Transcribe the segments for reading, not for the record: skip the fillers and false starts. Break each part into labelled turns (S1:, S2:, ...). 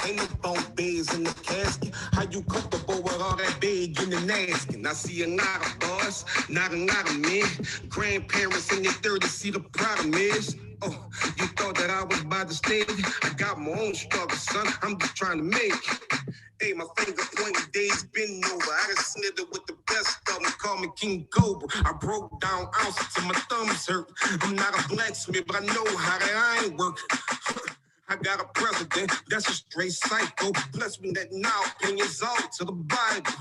S1: Ain't no bone beds in the casket. How you comfortable with all that big in the nasty? I see a lot of boys, not a lot of men. Grandparents in their 30s see the problem is. Oh, you thought that I was by the stage? I got my own struggle, son. I'm just trying to make it. Hey, my finger pointing days been over. I done slithered with the best of them. Call me King Cobra. I broke down ounces till my thumbs hurt. I'm not a blacksmith, but I know how that iron work. I got a president that's a straight psycho. Plus, when that now opinions all to the Bible.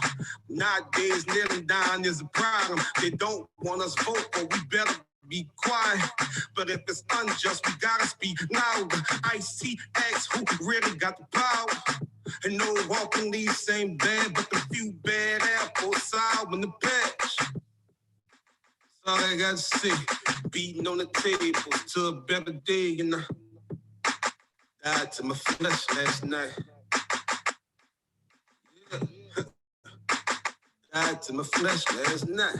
S1: Nowadays, kneeling down is a problem. They don't want us vocal. We better be quiet. But if it's unjust, we gotta speak louder. IC asks who really got the power. And no walking these same bad, but the few bad apples sour in the patch. That's all I gotta say. Beating on the tables to a better day, you know. Died to my flesh last night. Yeah. Died to my flesh last night.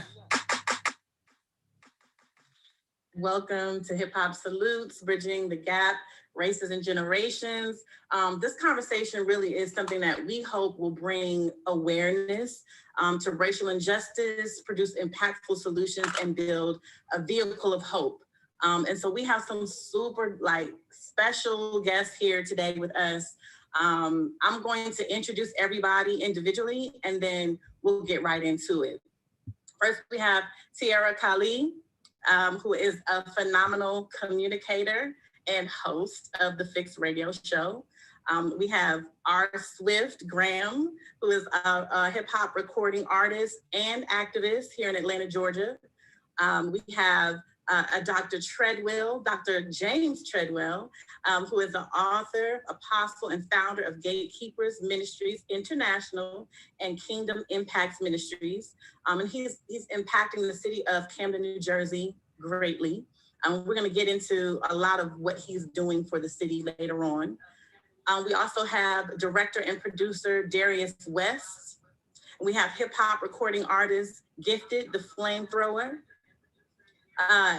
S2: Welcome to Hip Hop Salutes, Bridging the Gap, Races and Generations. This conversation really is something that we hope will bring awareness to racial injustice, produce impactful solutions, and build a vehicle of hope. And so we have some super special guests here today with us. I'm going to introduce everybody individually, and then we'll get right into it. First, we have Tiara Kali, who is a phenomenal communicator and host of the Fix Radio Show. We have R. Swift Graham, who is a hip hop recording artist and activist here in Atlanta, Georgia. We have Dr. Treadwell, Dr. James Treadwell, who is an author, apostle, and founder of Gatekeepers Ministries International and Kingdom Impacts Ministries. And he's impacting the city of Camden, New Jersey greatly. We're going to get into a lot of what he's doing for the city later on. We also have director and producer Darius West. We have hip hop recording artist Gifted the Flamethrower.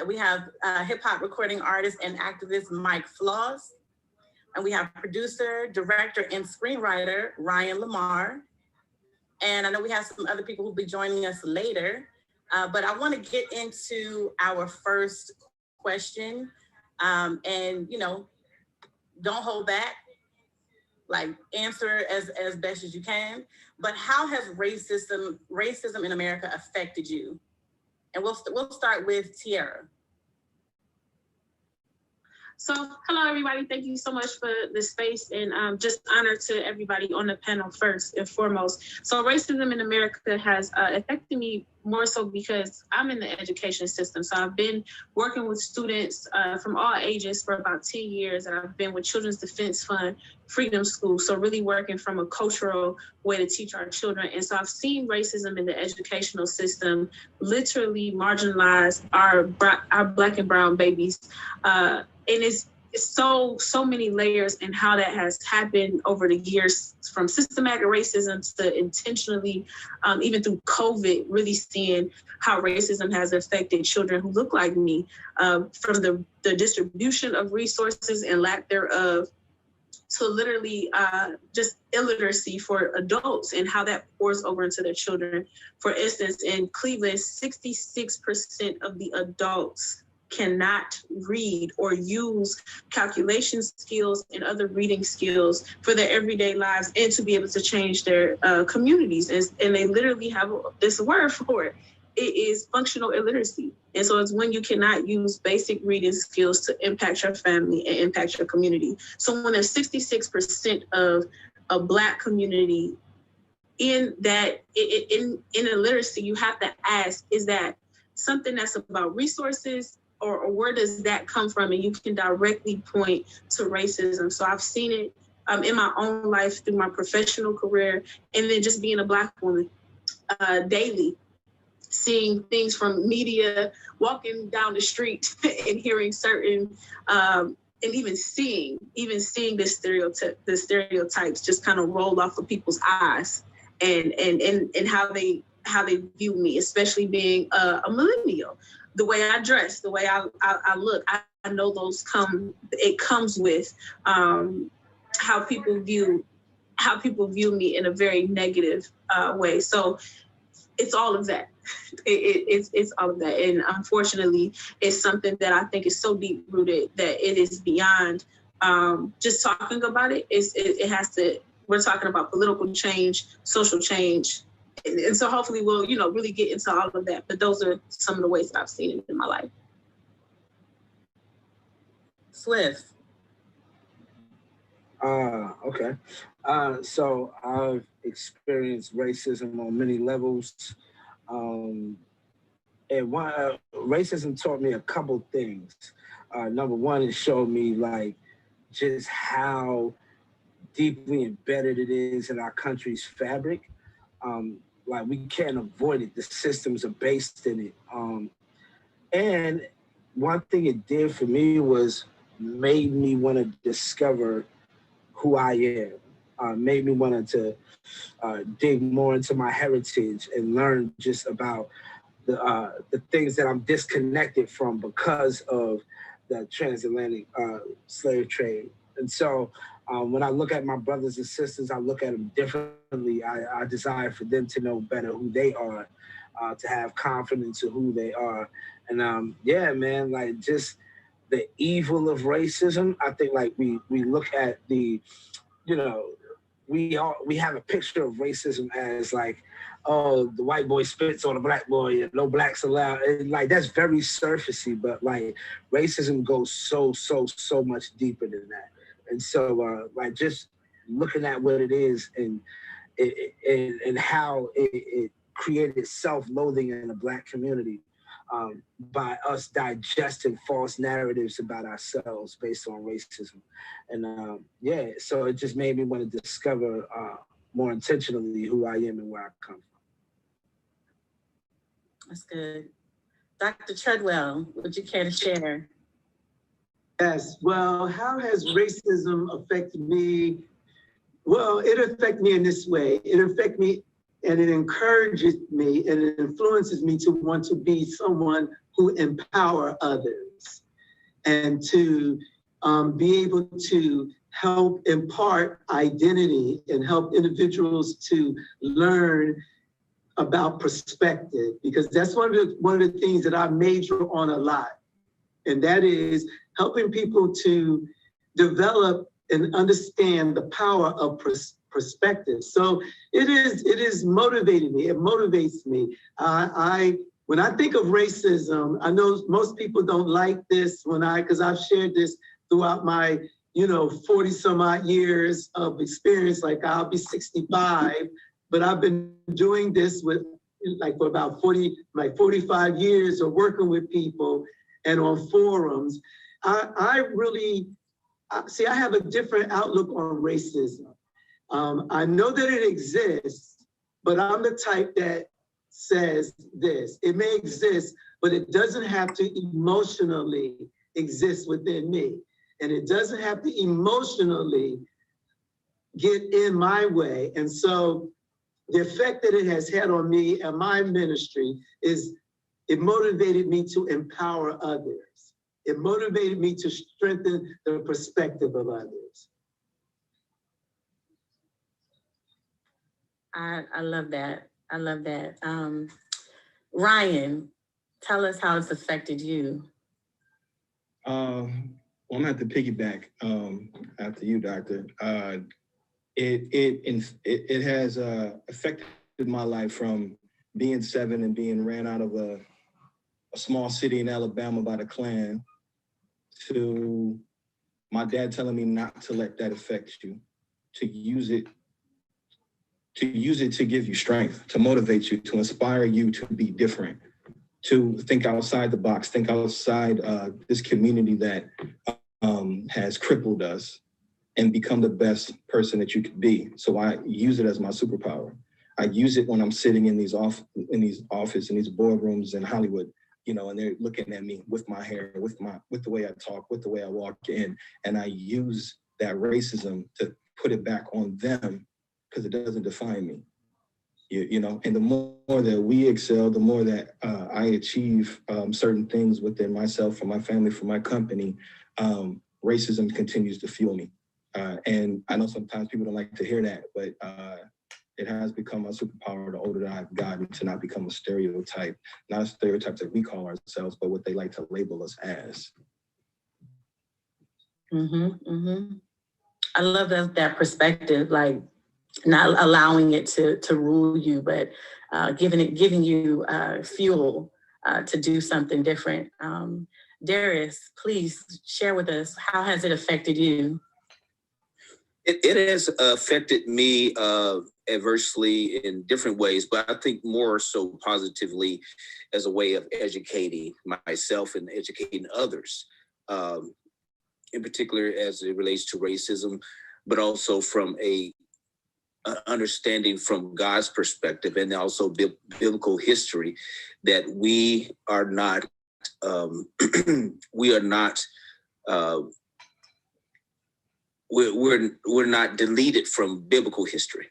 S2: We have hip hop recording artist and activist Mike Floss. And we have producer, director, and screenwriter Ryan Lamar. And I know we have some other people who'll be joining us later. But I want to get into our first question. And, don't hold back. Answer as best as you can. But how has racism in America affected you? And we'll start with Tiara.
S3: So, hello, everybody. Thank you so much for the space, and just honor to everybody on the panel first and foremost. So racism in America has affected me more so because I'm in the education system. So I've been working with students from all ages for about 10 years, and I've been with Children's Defense Fund, Freedom School. So really working from a cultural way to teach our children. And so I've seen racism in the educational system literally marginalize our Black and brown babies. And it's so many layers in how that has happened over the years, from systematic racism to intentionally, even through COVID, really seeing how racism has affected children who look like me, from the distribution of resources and lack thereof, to literally just illiteracy for adults and how that pours over into their children. For instance, in Cleveland, 66% of the adults cannot read or use calculation skills and other reading skills for their everyday lives and to be able to change their communities. And they literally have this word for it. It is functional illiteracy. And so it's when you cannot use basic reading skills to impact your family and impact your community. So when there's 66% of a Black community in that, in illiteracy, you have to ask, is that something that's about resources, or where does that come from? And you can directly point to racism. So I've seen it in my own life through my professional career, and then just being a Black woman daily, seeing things from media, walking down the street and hearing certain, and even seeing the stereotypes just kind of roll off of people's eyes and how they view me, especially being a millennial. The way I dress, the way I look, I know it comes with how people view me in a very negative way. So it's all of that. It's all of that. And unfortunately, it's something that I think is so deep rooted that it is beyond just talking about it. It has to, we're talking about political change, social change. And so hopefully we'll, really get into all of that. But those are some of the ways that I've seen it in my life.
S2: Swift.
S4: Okay. So I've experienced racism on many levels. And racism taught me a couple things. Number one, it showed me like just how deeply embedded it is in our country's fabric. Like we can't avoid it. The systems are based in it. And one thing it did for me was made me want to discover who I am. Made me want to dig more into my heritage and learn just about the things that I'm disconnected from because of the transatlantic slave trade. And so when I look at my brothers and sisters, I look at them differently. I desire for them to know better who they are, to have confidence in who they are. And yeah, man, like just the evil of racism. I think like we look at the, we have a picture of racism as like, oh, the white boy spits on the black boy and no blacks allowed. And like that's very surfacey, but like racism goes so much deeper than that. And so like just looking at what it is and how it created self-loathing in the Black community by us digesting false narratives about ourselves based on racism. And yeah, so it just made me want to discover more intentionally who I am and where I come from.
S2: That's good. Dr. Treadwell, would you care to share?
S5: Yes, well, how has racism affected me? Well, it affected me in this way. It affected me and it encourages me and it influences me to want to be someone who empower others and to be able to help impart identity and help individuals to learn about perspective, because that's one of the things that I major on a lot. And that is helping people to develop and understand the power of perspective. So it is motivating me. It motivates me. When I think of racism, I know most people don't like this because I've shared this throughout my 40 some odd years of experience. Like I'll be 65, but I've been doing this for about 45 years of working with people and on forums. I have a different outlook on racism. I know that it exists, but I'm the type that says this. It may exist, but it doesn't have to emotionally exist within me. And it doesn't have to emotionally get in my way. And so the effect that it has had on me and my ministry is it motivated me to empower others. It motivated me to strengthen the perspective of others.
S2: I love that. I love that. Ryan, tell us how it's affected you.
S6: Well, I'm gonna have to piggyback after you, Doctor. It has affected my life from being 7 and being ran out of a small city in Alabama by the Klan to my dad telling me not to let that affect you, to use it to give you strength, to motivate you, to inspire you to be different, to think outside the box, think outside this community that has crippled us and become the best person that you could be. So I use it as my superpower. I use it when I'm sitting in these offices, in these boardrooms in Hollywood, and they're looking at me with my hair, with the way I talk, with the way I walk in, and I use that racism to put it back on them because it doesn't define me. And the more that we excel, the more that I achieve certain things within myself, for my family, for my company, racism continues to fuel me. And I know sometimes people don't like to hear that, but it has become a superpower the older that I've gotten, to not become a stereotype, not a stereotype that we call ourselves, but what they like to label us as.
S2: I love that perspective, like not allowing it to rule you, but giving you fuel to do something different. Darius, please share with us, how has it affected you?
S7: It has affected me adversely in different ways, but I think more so positively as a way of educating myself and educating others, in particular as it relates to racism, but also from a understanding from God's perspective and also biblical history that we are not we're not deleted from biblical history,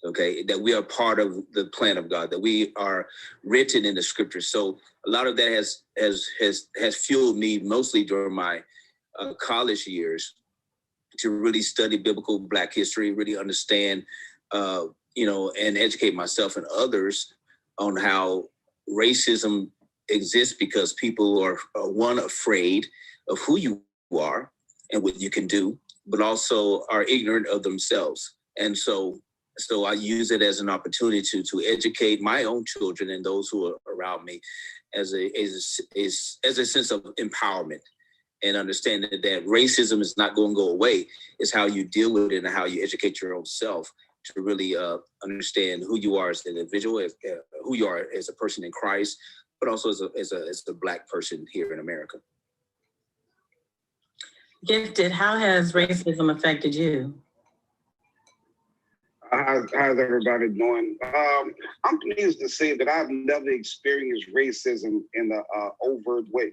S7: okay? That we are part of the plan of God, that we are written in the scriptures. So a lot of that has fueled me mostly during my college years to really study biblical Black history, really understand, and educate myself and others on how racism exists because people are one, afraid of who you are and what you can do, but also are ignorant of themselves. And so I use it as an opportunity to educate my own children and those who are around me as a sense of empowerment and understanding that racism is not going to go away. It's how you deal with it and how you educate your own self to really understand who you are as an individual, who you are as a person in Christ, but also as a Black person here in America.
S2: Gifted, how has racism affected you?
S8: How's everybody doing? I'm pleased to say that I've never experienced racism in an overt way.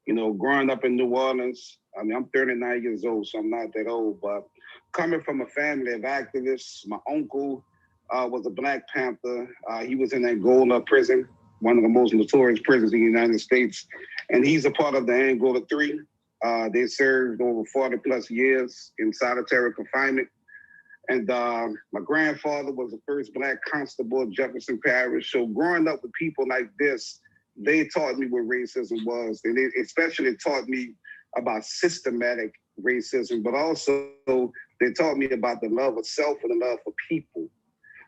S8: You know, growing up in New Orleans, I mean, I'm 39 years old, so I'm not that old, but coming from a family of activists, my uncle was a Black Panther. He was in Angola prison, one of the most notorious prisons in the United States, and he's a part of the Angola 3. They served over 40 plus years in solitary confinement. And my grandfather was the first Black constable of Jefferson Parish. So growing up with people like this, they taught me what racism was. And they especially taught me about systematic racism, but also they taught me about the love of self and the love for people.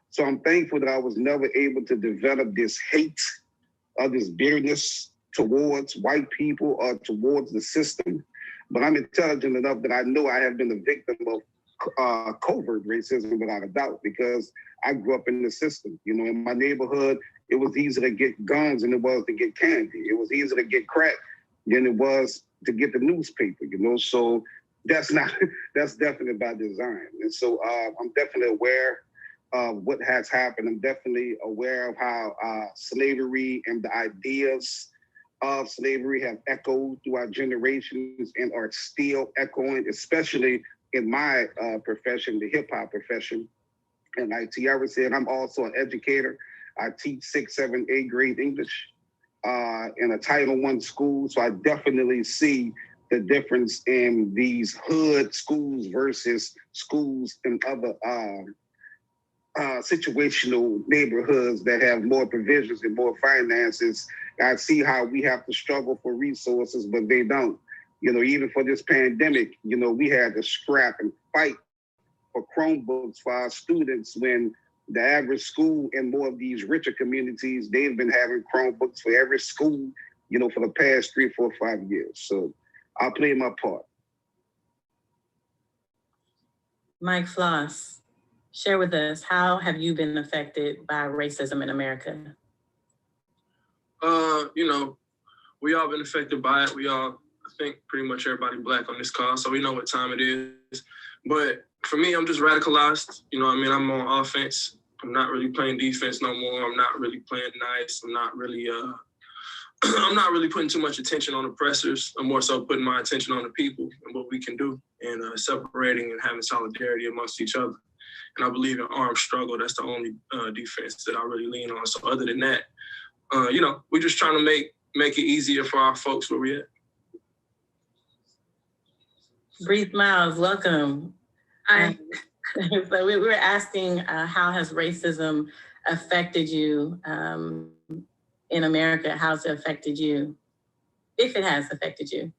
S8: So I'm thankful that I was never able to develop this hate or this bitterness towards white people or towards the system. But I'm intelligent enough that I know I have been a victim of covert racism without a doubt, because I grew up in the system. You know, in my neighborhood, it was easier to get guns than it was to get candy. It was easier to get crack than it was to get the newspaper, you know? So that's definitely by design. And so I'm definitely aware of what has happened. I'm definitely aware of how slavery and the ideas of slavery have echoed through our generations and are still echoing, especially in my profession, the hip hop profession. And like Tiara said, I'm also an educator. I teach 6th, 7th, 8th grade English in a Title I school. So I definitely see the difference in these hood schools versus schools in other situational neighborhoods that have more provisions and more finances. I see how we have to struggle for resources, but they don't. You know, even for this pandemic, you know, we had to scrap and fight for Chromebooks for our students when the average school in more of these richer communities, they've been having Chromebooks for every school, you know, for the past 3, 4, 5 years. So I'll play my part.
S2: Mike Floss, share with us, how have you been affected by racism in America?
S9: You know, we all been affected by it. We all, I think pretty much everybody Black on this call, so we know what time it is. But for me, I'm just radicalized. You know what I mean? I'm on offense. I'm not really playing defense no more. I'm not really playing nice. I'm not really I'm not really putting too much attention on oppressors. I'm more so putting my attention on the people and what we can do, and separating and having solidarity amongst each other. And I believe in armed struggle. That's the only defense that I really lean on. So other than that, you know, we're just trying to make it easier for our folks where we at.
S2: Breathe Miles, welcome. So we were asking, how has racism affected you in America? How's it affected you, if it has affected you?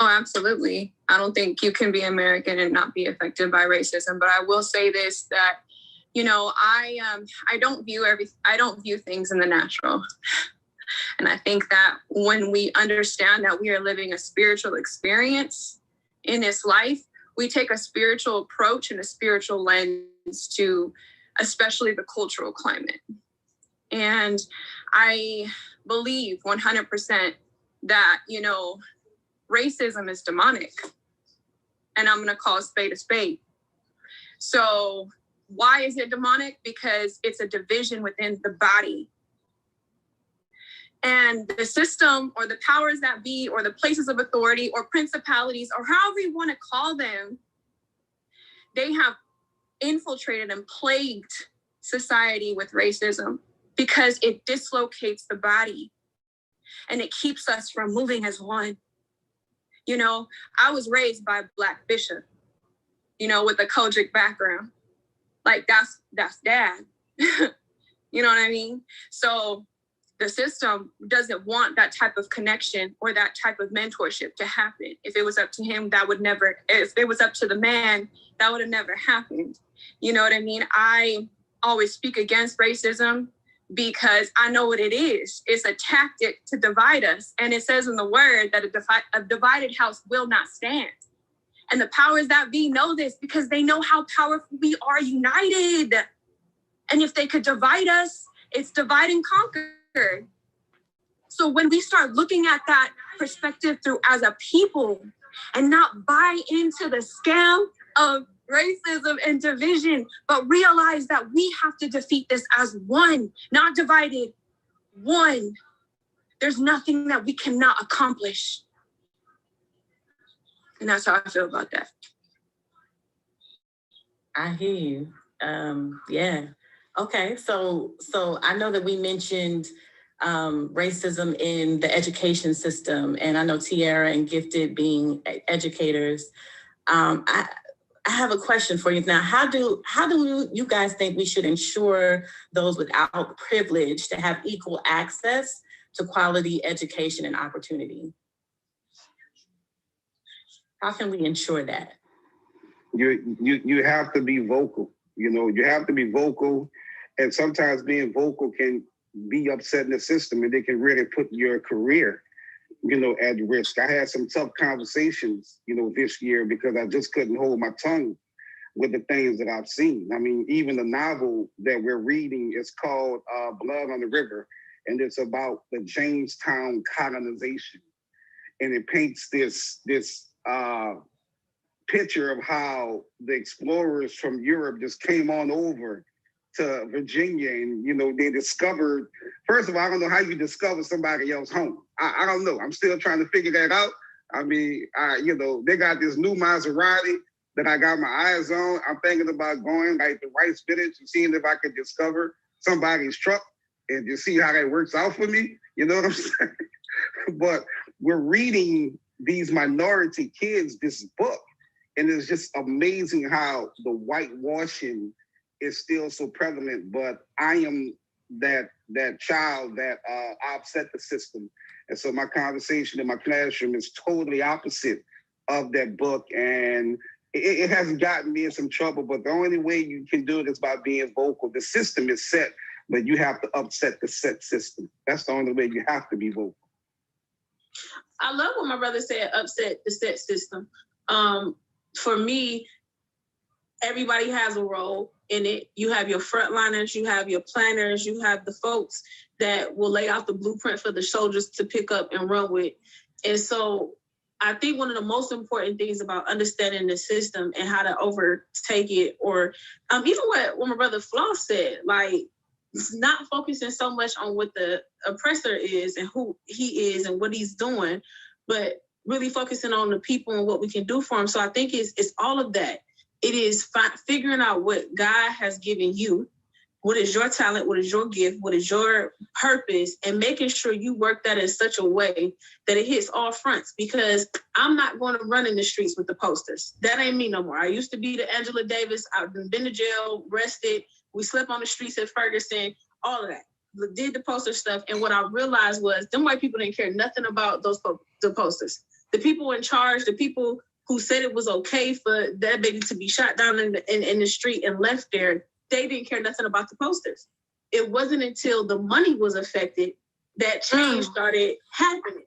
S10: Oh, absolutely. I don't think you can be American and not be affected by racism. But I will say this, that, you know, I don't view things in the natural. And I think that when we understand that we are living a spiritual experience in this life, we take a spiritual approach and a spiritual lens to especially the cultural climate. And I believe 100% that, you know, racism is demonic. And I'm going to call a spade. So why is it demonic? Because it's a division within the body. And the system or the powers that be or the places of authority or principalities or however you want to call them, they have infiltrated and plagued society with racism because it dislocates the body and it keeps us from moving as one. You know, I was raised by a Black bishop, you know, with a Kojic background. Like that's dad. You know what I mean? So the system doesn't want that type of connection or that type of mentorship to happen. If it was up to him, if it was up to the man, that would have never happened. You know what I mean? I always speak against racism because I know what it is. It's a tactic to divide us. And it says in the word that a divided house will not stand. And the powers that be know this because they know how powerful we are united. And if they could divide us, it's divide and conquer. So when we start looking at that perspective through as a people and not buy into the scam of racism and division, but realize that we have to defeat this as one, not divided, one. There's nothing that we cannot accomplish. And that's how I feel about that.
S2: I hear you. Yeah. Okay. So I know that we mentioned racism in the education system, and I know Tiara and Gifted being educators. I have a question for you now. How do you guys think we should ensure those without privilege to have equal access to quality education and opportunity? How can we ensure that?
S8: You have to be vocal. You know, you have to be vocal, and sometimes being vocal can be upsetting the system, and it can really put your career, you know, at risk. I had some tough conversations, you know, this year because I just couldn't hold my tongue with the things that I've seen. I mean, even the novel that we're reading is called Blood on the River, and it's about the Jamestown colonization, and it paints this picture of how the explorers from Europe just came on over to Virginia, and, you know, they discovered, first of all, I don't know how you discover somebody else's home. I don't know. I'm still trying to figure that out. I mean, you know, they got this new Maserati that I got my eyes on. I'm thinking about going like the Rice Village and seeing if I could discover somebody's truck and just see how that works out for me. You know what I'm saying? But we're reading these minority kids this book, and it's just amazing how the whitewashing is still so prevalent. But I am that child that upset the system. And so my conversation in my classroom is totally opposite of that book. And it has gotten me in some trouble, but the only way you can do it is by being vocal. The system is set, but you have to upset the set system. That's the only way you have to be vocal.
S3: I love what my brother said, upset the set system. For me, everybody has a role in it. You have your frontliners, you have your planners, you have the folks that will lay out the blueprint for the soldiers to pick up and run with. And so I think one of the most important things about understanding the system and how to overtake it, or even what my brother Floss said, like, not focusing so much on what the oppressor is and who he is and what he's doing, but really focusing on the people and what we can do for them. So I think it's all of that. It is figuring out what God has given you what is your talent, what is your gift, what is your purpose, and making sure you work that in such a way that it hits all fronts. Because I'm not going to run in the streets with the posters. That ain't me no more. I used to be the Angela Davis. I've been to jail, arrested. We slept on the streets at Ferguson, all of that. Did the poster stuff. And what I realized was them white people didn't care nothing about the posters. The people in charge, the people who said it was okay for that baby to be shot down in the street and left there, they didn't care nothing about the posters. It wasn't until the money was affected that change started happening.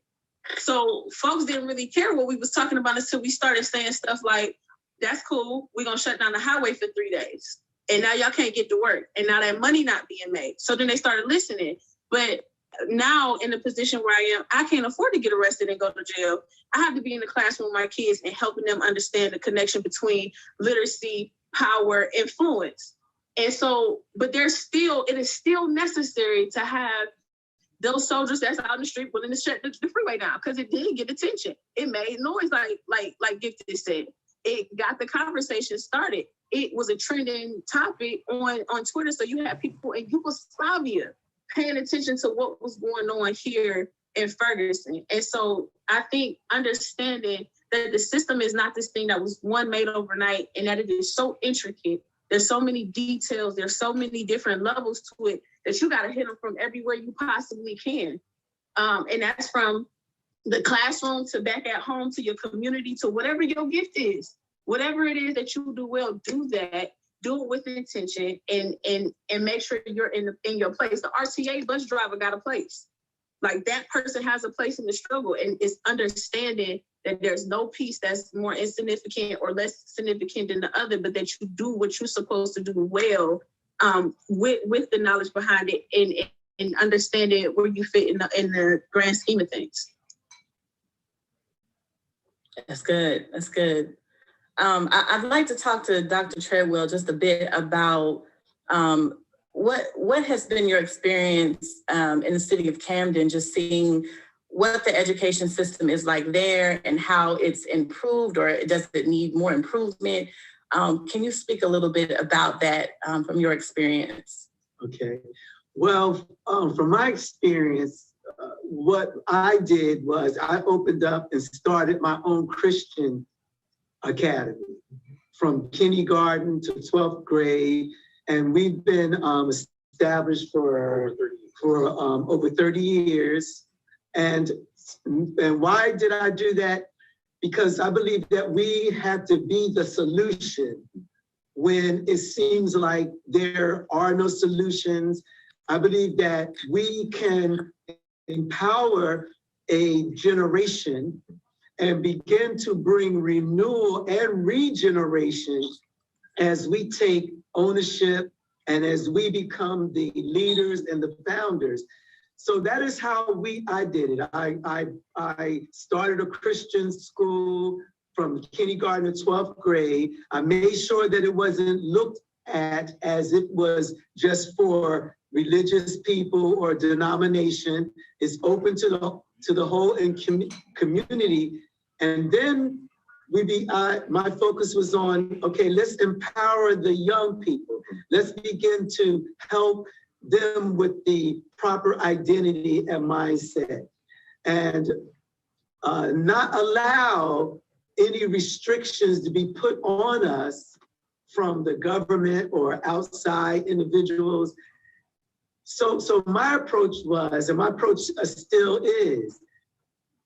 S3: So folks didn't really care what we was talking about until we started saying stuff like, that's cool, we're gonna shut down the highway for 3 days. And now y'all can't get to work. And now that money not being made. So then they started listening. But now in the position where I am, I can't afford to get arrested and go to jail. I have to be in the classroom with my kids and helping them understand the connection between literacy, power, influence. And so, but it is still necessary to have those soldiers that's out in the street willing to shut the freeway down, because it did get attention. It made noise, like Gifted said. It got the conversation started. It was a trending topic on Twitter. So you had people in Yugoslavia paying attention to what was going on here in Ferguson. And so I think understanding that the system is not this thing that was made overnight, and that it is so intricate. There's so many details. There's so many different levels to it that you got to hit them from everywhere you possibly can. And that's from the classroom to back at home to your community to whatever your gift is. Whatever it is that you do well, do that. Do it with intention and make sure you're in your place. The RTA bus driver got a place. Like that person has a place in the struggle, and it's understanding that there's no piece that's more insignificant or less significant than the other, but that you do what you're supposed to do well with the knowledge behind it and understanding where you fit in the grand scheme of things.
S2: That's good. That's good. I'd like to talk to Dr. Treadwell just a bit about what has been your experience in the city of Camden, just seeing what the education system is like there and how it's improved, or does it need more improvement? Can you speak a little bit about that from your experience?
S5: Okay. Well, from my experience, what I did was I opened up and started my own Christian academy from kindergarten to 12th grade. And we've been established for over 30 years. And why did I do that? Because I believe that we have to be the solution when it seems like there are no solutions. I believe that we can empower a generation and begin to bring renewal and regeneration as we take ownership and as we become the leaders and the founders. So that is how I did it. I started a Christian school from kindergarten to 12th grade. I made sure that it wasn't looked at as it was just for religious people or denomination. It's open to the whole community. And then my focus was on, okay, let's empower the young people. Let's begin to help them with the proper identity and mindset, and not allow any restrictions to be put on us from the government or outside individuals. So my approach was, and my approach still is,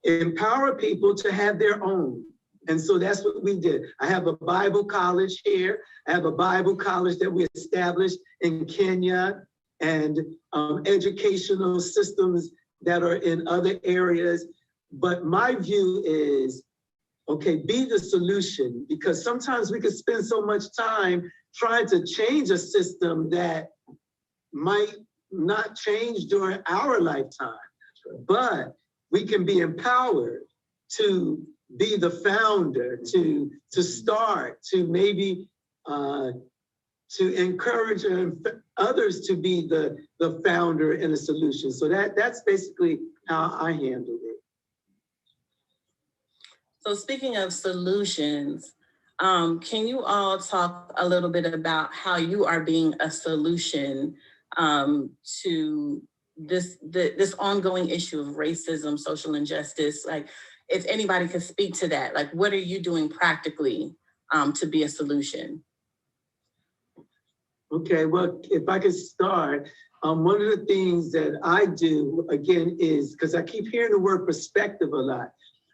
S5: empower people to have their own. And so that's what we did. I have a Bible college here. I have a Bible college that we established in Kenya, and educational systems that are in other areas. But my view is, okay, be the solution, because sometimes we could spend so much time trying to change a system that might not change during our lifetime, but we can be empowered to be the founder, to start, to maybe to encourage others to be the founder and the solution. So that's basically how I handled it.
S2: So speaking of solutions, Can you all talk a little bit about how you are being a solution to this ongoing issue of racism, social injustice? Like, if anybody could speak to that, like, what are you doing practically to be a solution?
S5: Okay, well, if I could start, one of the things that I do, again, is, because I keep hearing the word perspective a lot.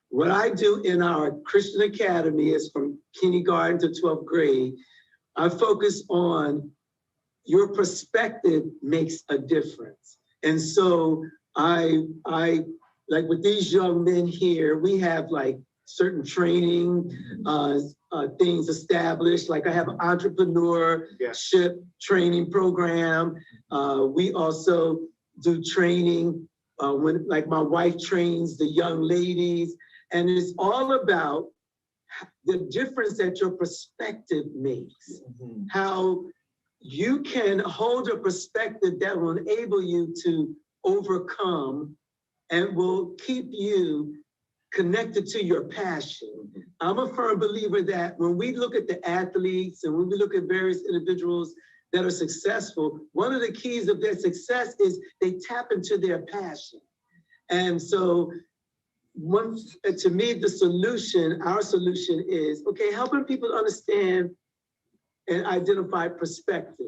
S5: What I do in our Christian Academy is from kindergarten to 12th grade, I focus on your perspective makes a difference. And so I like with these young men here, we have like certain training things established. Like I have an entrepreneurship training program. We also do training when, like, my wife trains the young ladies, and it's all about the difference that your perspective makes. How you can hold a perspective that will enable you to overcome and will keep you connected to your passion. I'm a firm believer that when we look at the athletes and when we look at various individuals that are successful, one of the keys of their success is they tap into their passion. And so to me, the solution, our solution is, okay, helping people understand and identify perspective.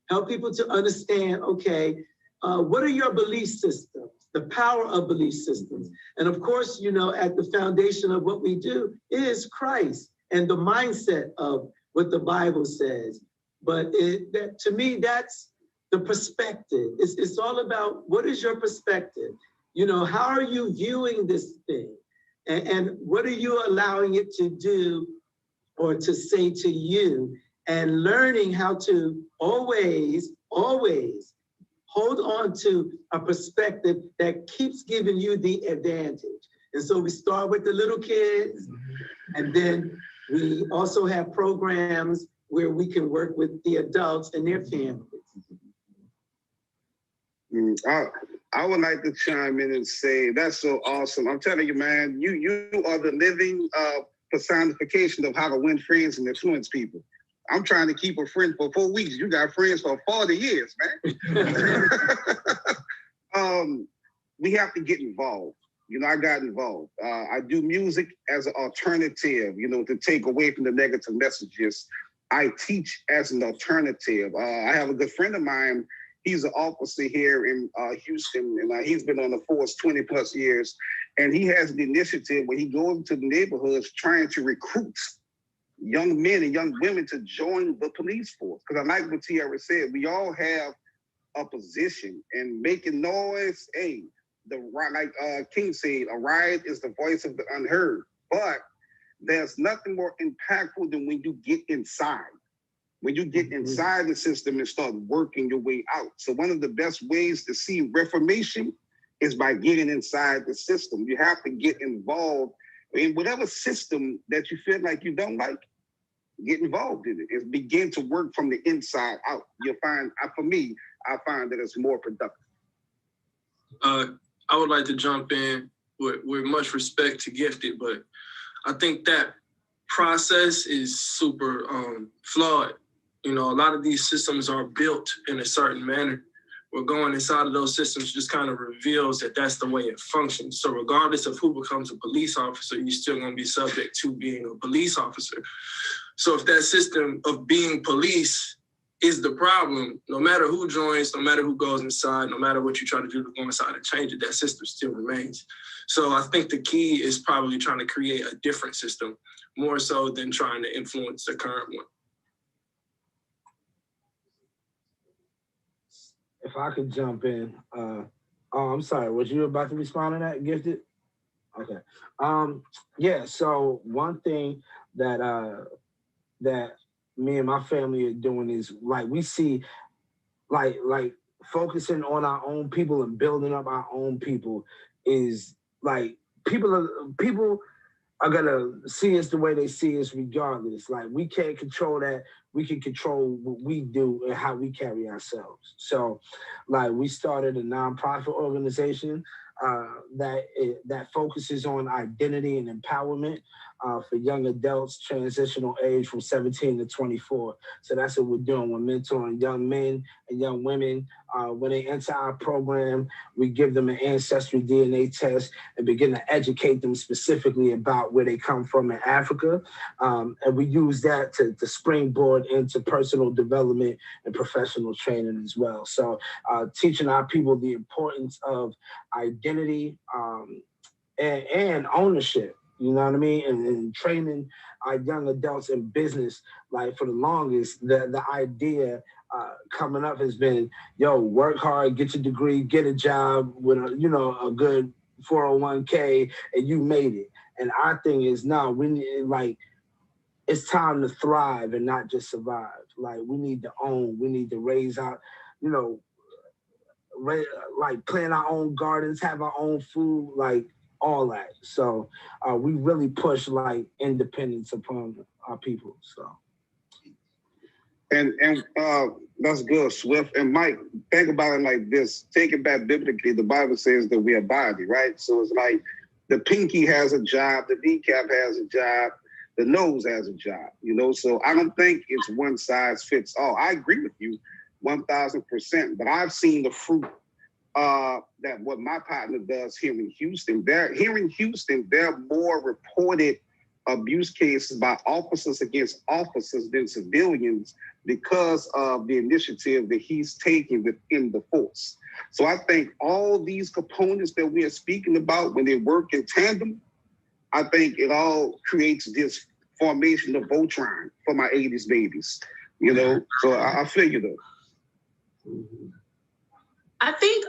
S5: Help people to understand, okay, what are your belief systems? The power of belief systems. And of course, you know, at the foundation of what we do is Christ and the mindset of what the Bible says. But to me, that's the perspective. It's all about, what is your perspective? You know, how are you viewing this thing? And what are you allowing it to do or to say to you? And learning how to always hold on to a perspective that keeps giving you the advantage. And so we start with the little kids, and then we also have programs where we can work with the adults and their families.
S8: I would like to chime in and say, that's so awesome. I'm telling you, man, you are the living personification of how to win friends and influence people. I'm trying to keep a friend for 4 weeks. You got friends for 40 years, man. We have to get involved. You know, I got involved. I do music as an alternative, you know, to take away from the negative messages. I teach as an alternative. I have a good friend of mine. He's an officer here in Houston, and he's been on the force 20 plus years. And he has an initiative where he goes to the neighborhoods trying to recruit young men and young women to join the police force. Because I like what Tiara said, we all have a position, and making noise, hey, like King said, a riot is the voice of the unheard. But there's nothing more impactful than when you get inside. When you get inside the system and start working your way out. So one of the best ways to see reformation is by getting inside the system. You have to get involved in whatever system that you feel like you don't like. Get involved in it and begin to work from the inside out. You'll find, for me, I find that it's more productive.
S9: I would like to jump in with much respect to Gifted, but I think that process is super flawed. You know, a lot of these systems are built in a certain manner. We're going inside of those systems just kind of reveals that that's the way it functions. So regardless of who becomes a police officer, you're still going to be subject to being a police officer. So if that system of being police is the problem, no matter who joins, no matter who goes inside, no matter what you try to do to go inside and change it, that system still remains. So I think the key is probably trying to create a different system, more so than trying to influence the current one.
S4: If I could jump in, I'm sorry, was you about to respond to that, Gifted? Okay. Yeah, so one thing that that me and my family are doing is, like, we see like focusing on our own people and building up our own people is like, people are gonna see us the way they see us regardless. Like, we can't control that. We can control what we do and how we carry ourselves. So, like, we started a nonprofit organization that focuses on identity and empowerment. for young adults, transitional age from 17 to 24. So that's what we're doing. We're mentoring young men and young women. When they enter our program, we give them an ancestry DNA test and begin to educate them specifically about where they come from in Africa. And we use that to springboard into personal development and professional training as well. So teaching our people the importance of identity and ownership. You know what I mean? And training our young adults in business, like for the longest, the idea coming up has been, yo, work hard, get your degree, get a job with a good 401k, and you made it. And our thing is, no, we need, like, it's time to thrive and not just survive. Like, we need to own, we need to raise our, like plant our own gardens, have our own food, like all that. So we really push like independence upon our people. So.
S8: And that's good, Swift. And Mike, think about it like this. Take it back biblically. The Bible says that we are body, right? So it's like the pinky has a job, the kneecap has a job, the nose has a job, So I don't think it's one size fits all. I agree with you 1,000%, but I've seen the fruit that what my partner does here in Houston. There are more reported abuse cases by officers against officers than civilians because of the initiative that he's taking within the force. So I think all these components that we are speaking about, when they work in tandem, I think it all creates this formation of Voltron for my 80s babies, So I feel you though.
S3: I think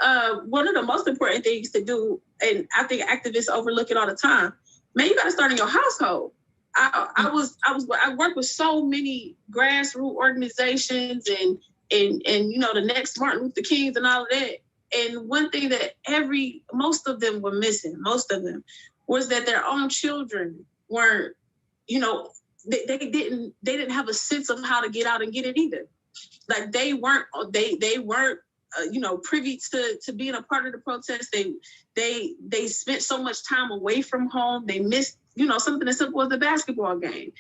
S3: one of the most important things to do, and I think activists overlook it all the time, man, you got to start in your household. I work with so many grassroots organizations and the next Martin Luther Kings and all of that. And one thing that most of them were missing, was that their own children weren't, they didn't have a sense of how to get out and get it either. Like they weren't privy to being a part of the protest. They spent so much time away from home. They missed, something as simple as the basketball game.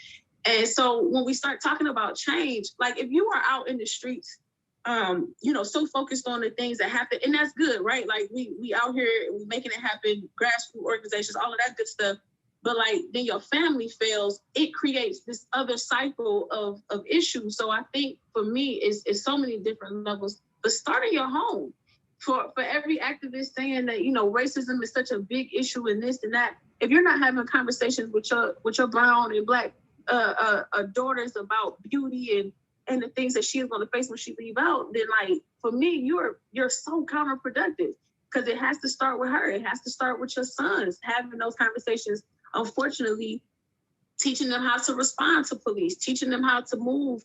S3: And so when we start talking about change, like if you are out in the streets, so focused on the things that happen, and that's good, right? Like we out here, we making it happen, grassroots organizations, all of that good stuff. But like then your family fails, it creates this other cycle of issues. So I think for me, it's so many different levels. But start in your home. For every activist saying that, racism is such a big issue and this and that, if you're not having conversations with your brown and black daughters about beauty and the things that she is going to face when she leave out, then like, for me, you're so counterproductive because it has to start with her. It has to start with your sons, having those conversations. Unfortunately, teaching them how to respond to police, teaching them how to move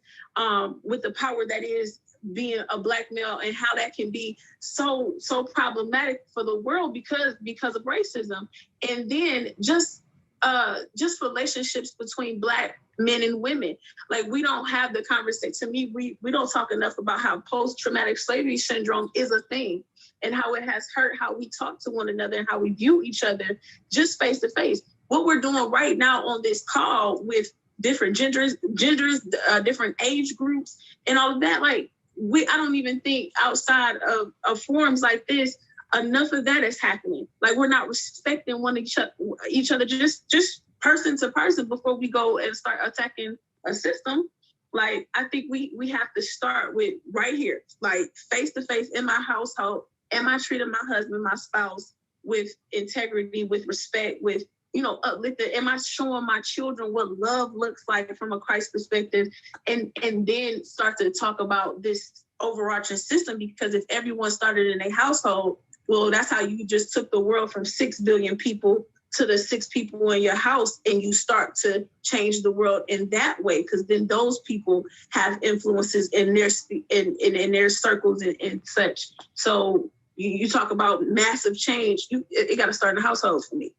S3: with the power that is being a black male, and how that can be so problematic for the world because of racism. And then just relationships between black men and women. Like we don't have the conversation. To me, we don't talk enough about how post-traumatic slavery syndrome is a thing and how it has hurt how we talk to one another and how we view each other just face to face. What we're doing right now on this call with different genders, different age groups and all of that, like I don't even think outside of forums like this, enough of that is happening. Like we're not respecting each other, just person to person before we go and start attacking a system. Like I think we have to start with right here, like face to face in my household. Am I treating my husband, my spouse with integrity, with respect, with uplifted? Am I showing my children what love looks like from a Christ perspective? And then start to talk about this overarching system, because if everyone started in a household, well, that's how you just took the world from 6 billion people to the 6 people in your house, and you start to change the world in that way, because then those people have influences in their circles and such. So you talk about massive change, it got to start in the household for me.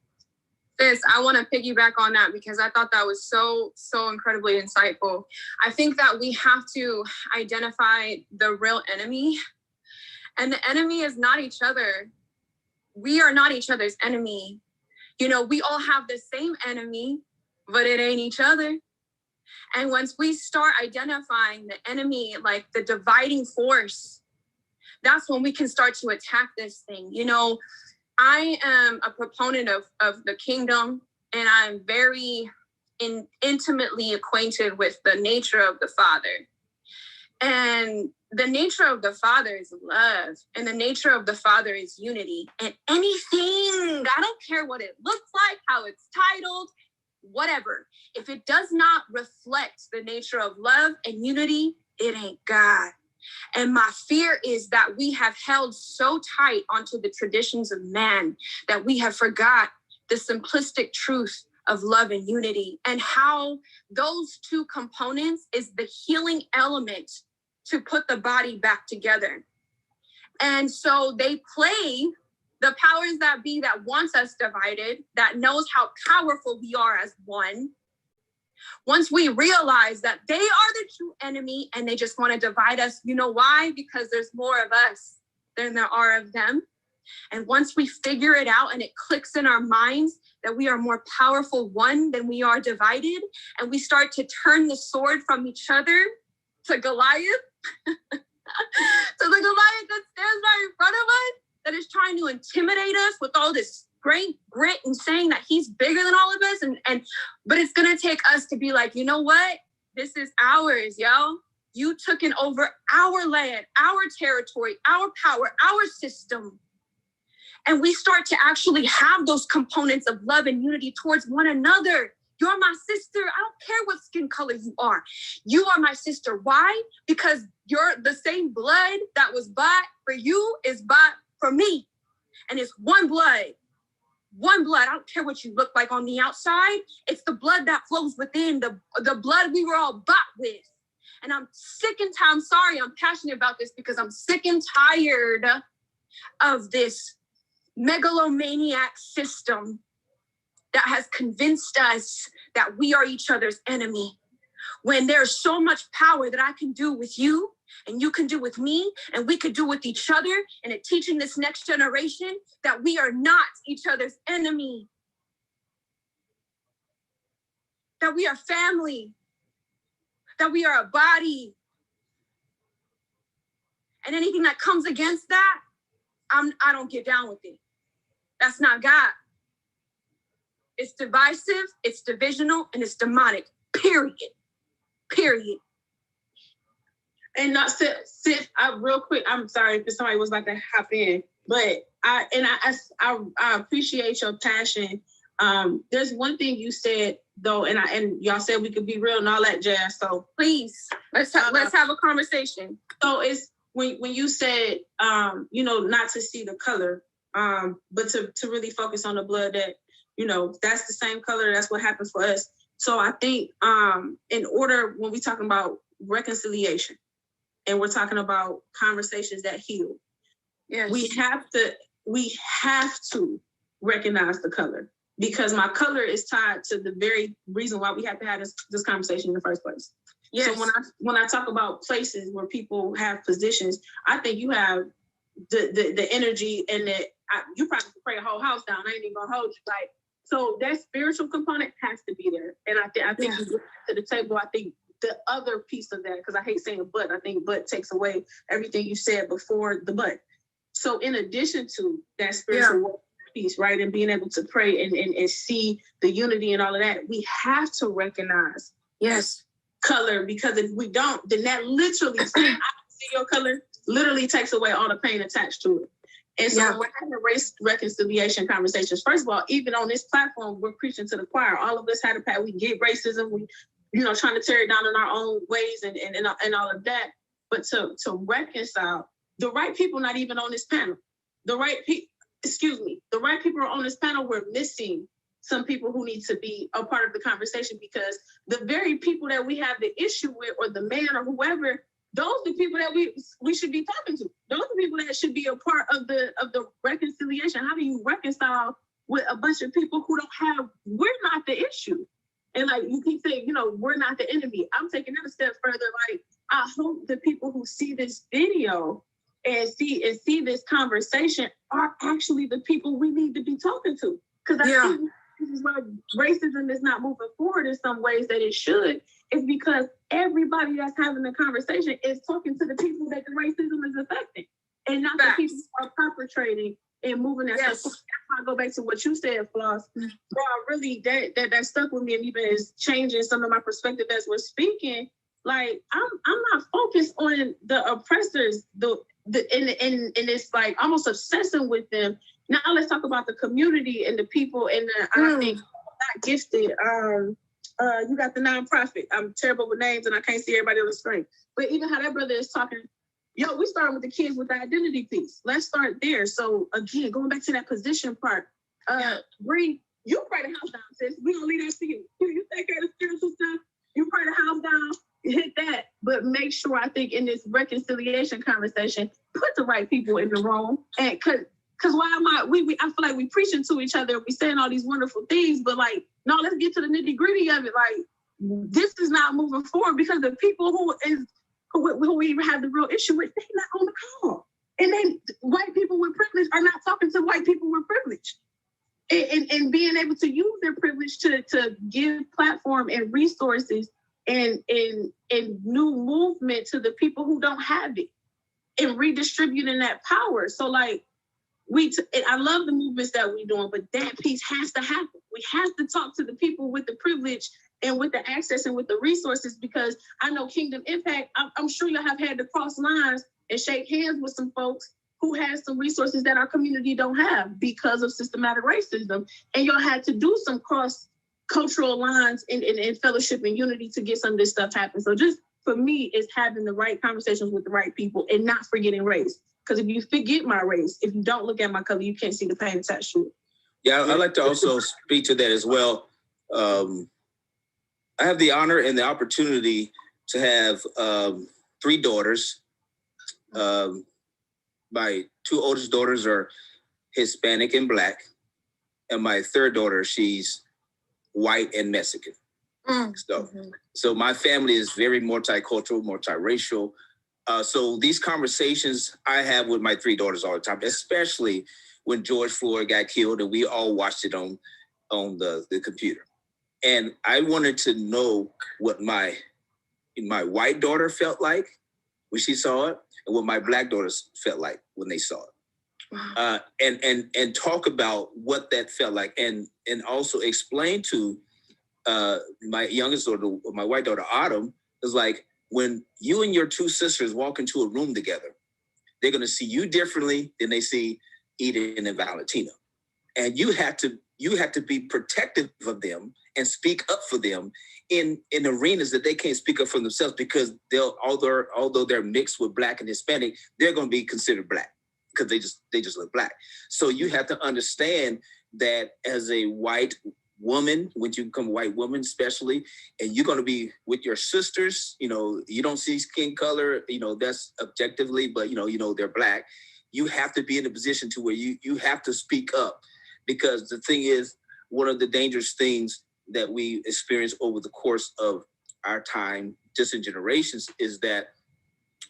S10: Sis, I want to piggyback on that because I thought that was so incredibly insightful. I think that we have to identify the real enemy, and the enemy is not each other. We are not each other's enemy. We all have the same enemy, but it ain't each other. And once we start identifying the enemy, like the dividing force, that's when we can start to attack this thing. You know, I am a proponent of the kingdom, and I'm very intimately acquainted with the nature of the Father. And the nature of the Father is love, and the nature of the Father is unity. And anything, I don't care what it looks like, how it's titled, whatever, if it does not reflect the nature of love and unity, it ain't God. And my fear is that we have held so tight onto the traditions of man that we have forgot the simplistic truth of love and unity, and how those two components is the healing element to put the body back together. And so they play the powers that be that wants us divided, that knows how powerful we are as one. Once we realize that they are the true enemy and they just want to divide us, you know why? Because there's more of us than there are of them. And once we figure it out and it clicks in our minds that we are more powerful one than we are divided, and we start to turn the sword from each other to Goliath, to the Goliath that stands right in front of us, that is trying to intimidate us with all this great grit and saying that he's bigger than all of us. But it's going to take us to be like, you know what? This is ours, yo. You took it over our land, our territory, our power, our system. And we start to actually have those components of love and unity towards one another. You're my sister. I don't care what skin color you are. You are my sister. Why? Because you're the same blood that was bought for you is bought for me. And it's one blood. One blood. I don't care what you look like on the outside. It's the blood that flows within, the blood we were all bought with. And I'm sick and tired. I'm sorry, I'm passionate about this because I'm sick and tired of this megalomaniac system that has convinced us that we are each other's enemy. When there's so much power that I can do with you and you can do with me and we could do with each other, and it teaching this next generation that we are not each other's enemy, that we are family, that we are a body. And anything that comes against that, I don't get down with it. That's not God. It's divisive, it's divisional, and it's demonic. Period. Period.
S3: And not sit real quick. I'm sorry if somebody was about to hop in, but I appreciate your passion. There's one thing you said though, and y'all said we could be real and all that jazz. So
S10: please let's have a conversation.
S3: So it's when you said not to see the color, but to really focus on the blood that, that's the same color. That's what happens for us. So I think in order, when we're talking about reconciliation and we're talking about conversations that heal,
S10: yes,
S3: we have to recognize the color, because my color is tied to the very reason why we have to have this conversation in the first place.
S10: Yes.
S3: So when I talk about places where people have positions, I think you have the energy and you probably could pray a whole house down. I ain't even gonna hold you. So that spiritual component has to be there. And I think you bring to the table, I think the other piece of that, because I hate saying but, I think but takes away everything you said before the but. So in addition to that spiritual piece, right, and being able to pray and see the unity and all of that, we have to recognize color, because if we don't, then that literally, I don't see your color, literally takes away all the pain attached to it. And so when we're having race reconciliation conversations, first of all, even on this platform, we're preaching to the choir. All of us had a path. We get racism. We, trying to tear it down in our own ways and all of that. But to reconcile, the right people not even on this panel. The right people are on this panel. We're missing some people who need to be a part of the conversation, because the very people that we have the issue with, or the man or whoever, those are the people that we should be talking to. Those are the people that should be a part of the reconciliation. How do you reconcile with a bunch of people who we're not the issue? And you keep saying, we're not the enemy. I'm taking that a step further. I hope the people who see this video and see this conversation are actually the people we need to be talking to. Because I think this is why racism is not moving forward in some ways that it should, is because everybody that's having the conversation is talking to the people that the racism is affecting, and not the people who are perpetrating and moving that stuff. That's why I go back to what you said, Floss. Bro, really, that stuck with me and even is changing some of my perspective as we're speaking. Like, I'm not focused on the oppressors, and it's like almost obsessing with them. Now let's talk about the community and the people and the I think not gifted. You got the nonprofit. I'm terrible with names and I can't see everybody on the screen. But even how that brother is talking, yo, we started with the kids with the identity piece. Let's start there. So again, going back to that position part, Bree, you pray the house down, sis. We gonna leave that to you. You take care of the spiritual stuff. You pray the house down. Hit that, but make sure, I think, in this reconciliation conversation, put the right people in the room. And because why am I feel like we preaching to each other, we saying all these wonderful things, but like, no, let's get to the nitty-gritty of it. Like, this is not moving forward because the people who we even have the real issue with, they're not on the call. And then white people with privilege are not talking to white people with privilege. And being able to use their privilege to give platform and resources and new movement to the people who don't have it, and redistributing that power. So like, I love the movements that we're doing, but that piece has to happen. We have to talk to the people with the privilege and with the access and with the resources, because I know Kingdom Impact, I'm sure you'll have had to cross lines and shake hands with some folks who has some resources that our community don't have because of systematic racism. And y'all had to do some cross-cultural lines in fellowship and unity to get some of this stuff happen. So just for me, it's having the right conversations with the right people and not forgetting race. Because if you forget my race, if you don't look at my color, you can't see the pain attached to it.
S7: Yeah, I'd like to also speak to that as well. I have the honor and the opportunity to have 3 daughters. My 2 oldest daughters are Hispanic and Black. And my 3rd daughter, she's white and Mexican. So my family is very multicultural, multiracial. So these conversations I have with my 3 daughters all the time, especially when George Floyd got killed and we all watched it on the computer. And I wanted to know what my white daughter felt like when she saw it, and what my Black daughters felt like when they saw it. And talk about what that felt like, and also explain to my youngest daughter, my white daughter Autumn, is like, when you and your 2 sisters walk into a room together, they're going to see you differently than they see Eden and Valentina, and you have to be protective of them and speak up for them in arenas that they can't speak up for themselves, because although they're mixed with Black and Hispanic, they're going to be considered Black because they just look Black. So you have to understand that as a white woman, when you become a white woman especially, and you're going to be with your sisters, you don't see skin color, that's objectively, but they're Black. You have to be in a position to where you have to speak up, because the thing is, one of the dangerous things that we experience over the course of our time, just in generations, is that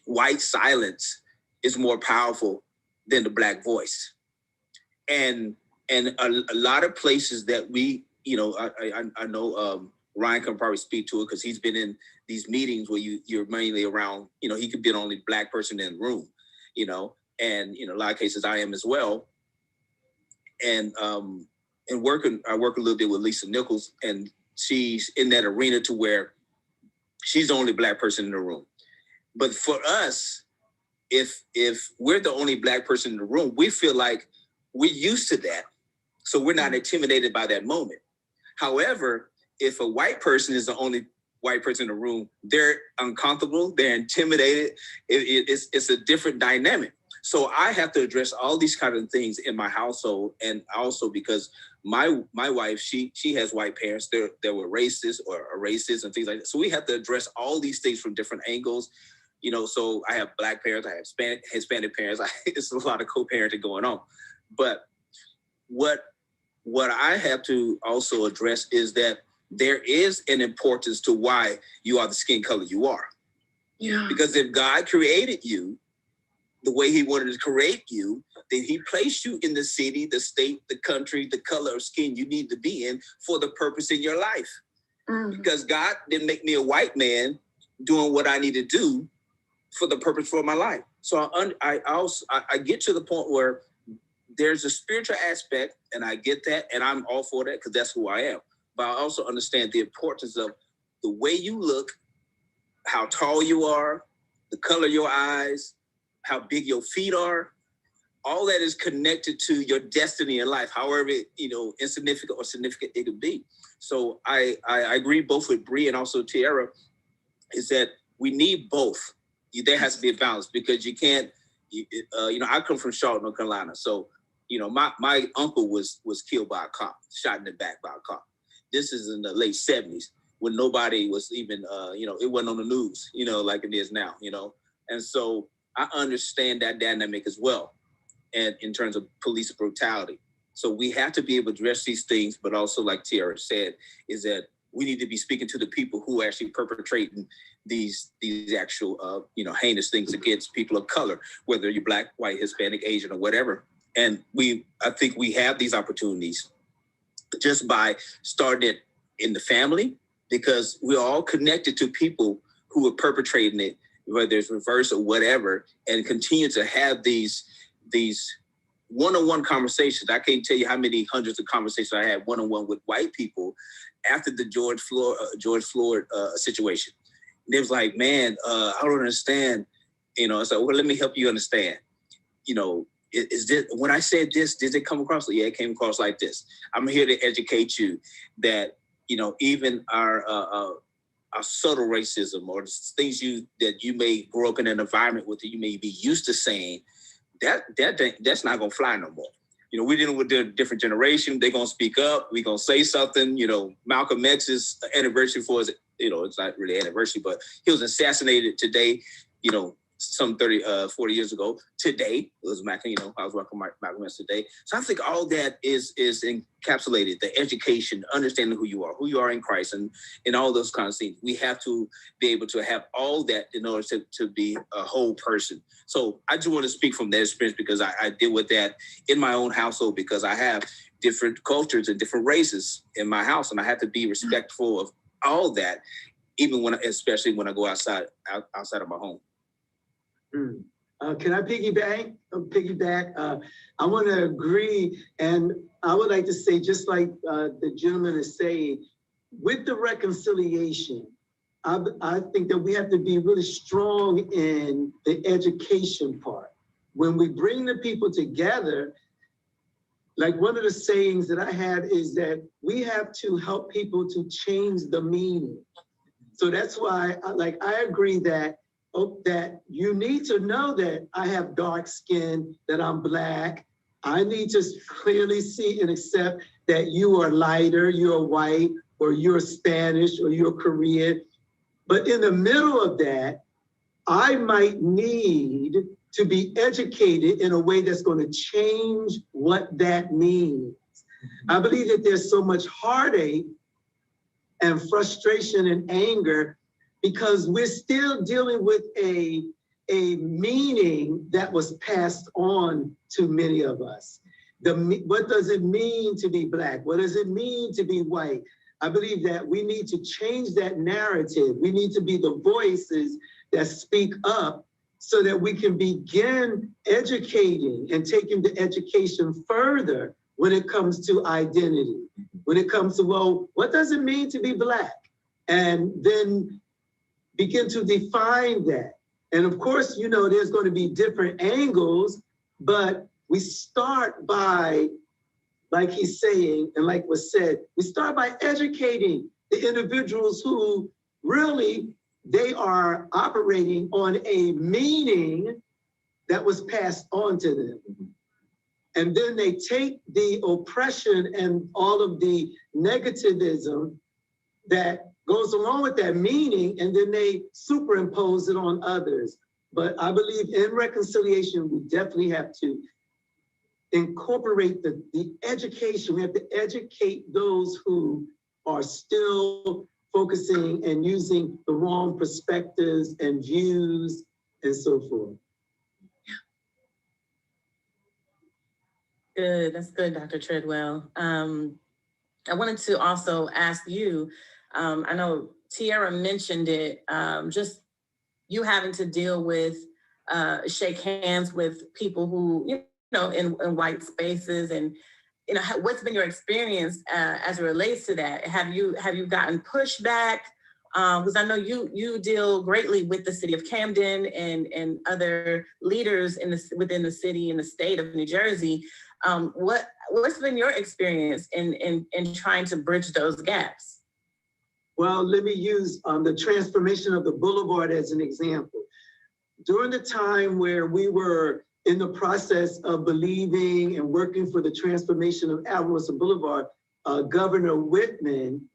S7: white silence is more powerful than the Black voice. And a lot of places that we, I know Ryan can probably speak to it because he's been in these meetings where you're mainly around, he could be the only Black person in the room, and a lot of cases I am as well. And I work a little bit with Lisa Nichols, and she's in that arena to where she's the only Black person in the room. But for us, if we're the only Black person in the room, we feel like we're used to that. So we're not intimidated by that moment. However, if a white person is the only white person in the room, they're uncomfortable, they're intimidated. It's a different dynamic. So I have to address all these kind of things in my household, and also because my wife, she has white parents that were racist or are racist and things like that. So we have to address all these things from different angles. So I have Black parents, I have Hispanic parents. It's a lot of co-parenting going on. But what I have to also address is that there is an importance to why you are the skin color you are. Yeah. Because if God created you the way he wanted to create you, Then he placed you in the city, the state, the country, the color of skin you need to be in for the purpose in your life. Because God didn't make me a white man doing what I need to do for the purpose for my life. So I get to the point where there's a spiritual aspect, and I get that, and I'm all for that because that's who I am. But I also understand the importance of the way you look, how tall you are, the color of your eyes, how big your feet are. All that is connected to your destiny in life, however, insignificant or significant it could be. So I agree both with Bree and also Tiara, is that we need both. There has to be a balance because you can't, I come from Charlotte, North Carolina. So, my uncle was killed by a cop, shot in the back by a cop. This is in the late 70s when nobody was even, it wasn't on the news, like it is now, And so I understand that dynamic as well. And in terms of police brutality. So we have to be able to address these things, but also like Tiara said, is that we need to be speaking to the people who are actually perpetrating these actual, heinous things against people of color, whether you're Black, white, Hispanic, Asian, or whatever. And I think we have these opportunities just by starting it in the family, because we're all connected to people who are perpetrating it, whether it's reverse or whatever, and continue to have these one-on-one conversations. I can't tell you how many hundreds of conversations I had one-on-one with white people after the George Floyd situation. And it was like, man, I don't understand. It's like, well, let me help you understand. Is this, when I said this, did it come across? Yeah, it came across like this. I'm here to educate you that, even our subtle racism or things that you may grow up in an environment with that you may be used to saying, that's not gonna fly no more. We're dealing with a different generation. They're gonna speak up. We're gonna say something. Malcolm X's anniversary for his, it's not really anniversary, but he was assassinated today. Some 40 years ago. Today it was Malcolm. I was working Malcolm X today. So I think all that is encapsulated. The education, understanding who you are in Christ, and all those kinds of things. We have to be able to have all that in order to be a whole person. So I just want to speak from that experience because I deal with that in my own household because I have different cultures and different races in my house, and I have to be respectful of all that, especially when I go outside of my home.
S5: Can I piggyback? I want to agree, and I would like to say, just like the gentleman is saying, with the reconciliation, I think that we have to be really strong in the education part. When we bring the people together, like one of the sayings that I had is that we have to help people to change the meaning. So that's why I agree that you need to know that I have dark skin, that I'm Black. I need to clearly see and accept that you are lighter, you're white, or you're Spanish, or you're Korean. But in the middle of that, I might need to be educated in a way that's going to change what that means. I believe that there's so much heartache and frustration and anger because we're still dealing with a meaning that was passed on to many of us. What does it mean to be Black? What does it mean to be white? I believe that we need to change that narrative. We need to be the voices that speak up so that we can begin educating and taking the education further when it comes to identity, when it comes to, well, what does it mean to be Black? And then begin to define that. And of course, there's going to be different angles, but we start by, like he's saying, and like was said, we start by educating the individuals who really, they are operating on a meaning that was passed on to them. And then they take the oppression and all of the negativism that goes along with that meaning, and then they superimpose it on others. But I believe in reconciliation, we definitely have to incorporate the education. We have to educate those who are still focusing and using the wrong perspectives and views and so forth.
S2: Good. That's good, Dr. Treadwell. I wanted to also ask you, I know Tiara mentioned it, just you having to deal with, shake hands with people who, you know, in white spaces, and, you know, what's been your experience as it relates to that? Have you gotten pushback? Because I know you deal greatly with the city of Camden and other leaders within the city and the state of New Jersey. What's been your experience in trying to bridge those gaps?
S5: Well, let me use the transformation of the boulevard as an example. During the time where we were in the process of believing and working for the transformation of Alamosa Boulevard, Governor Whitman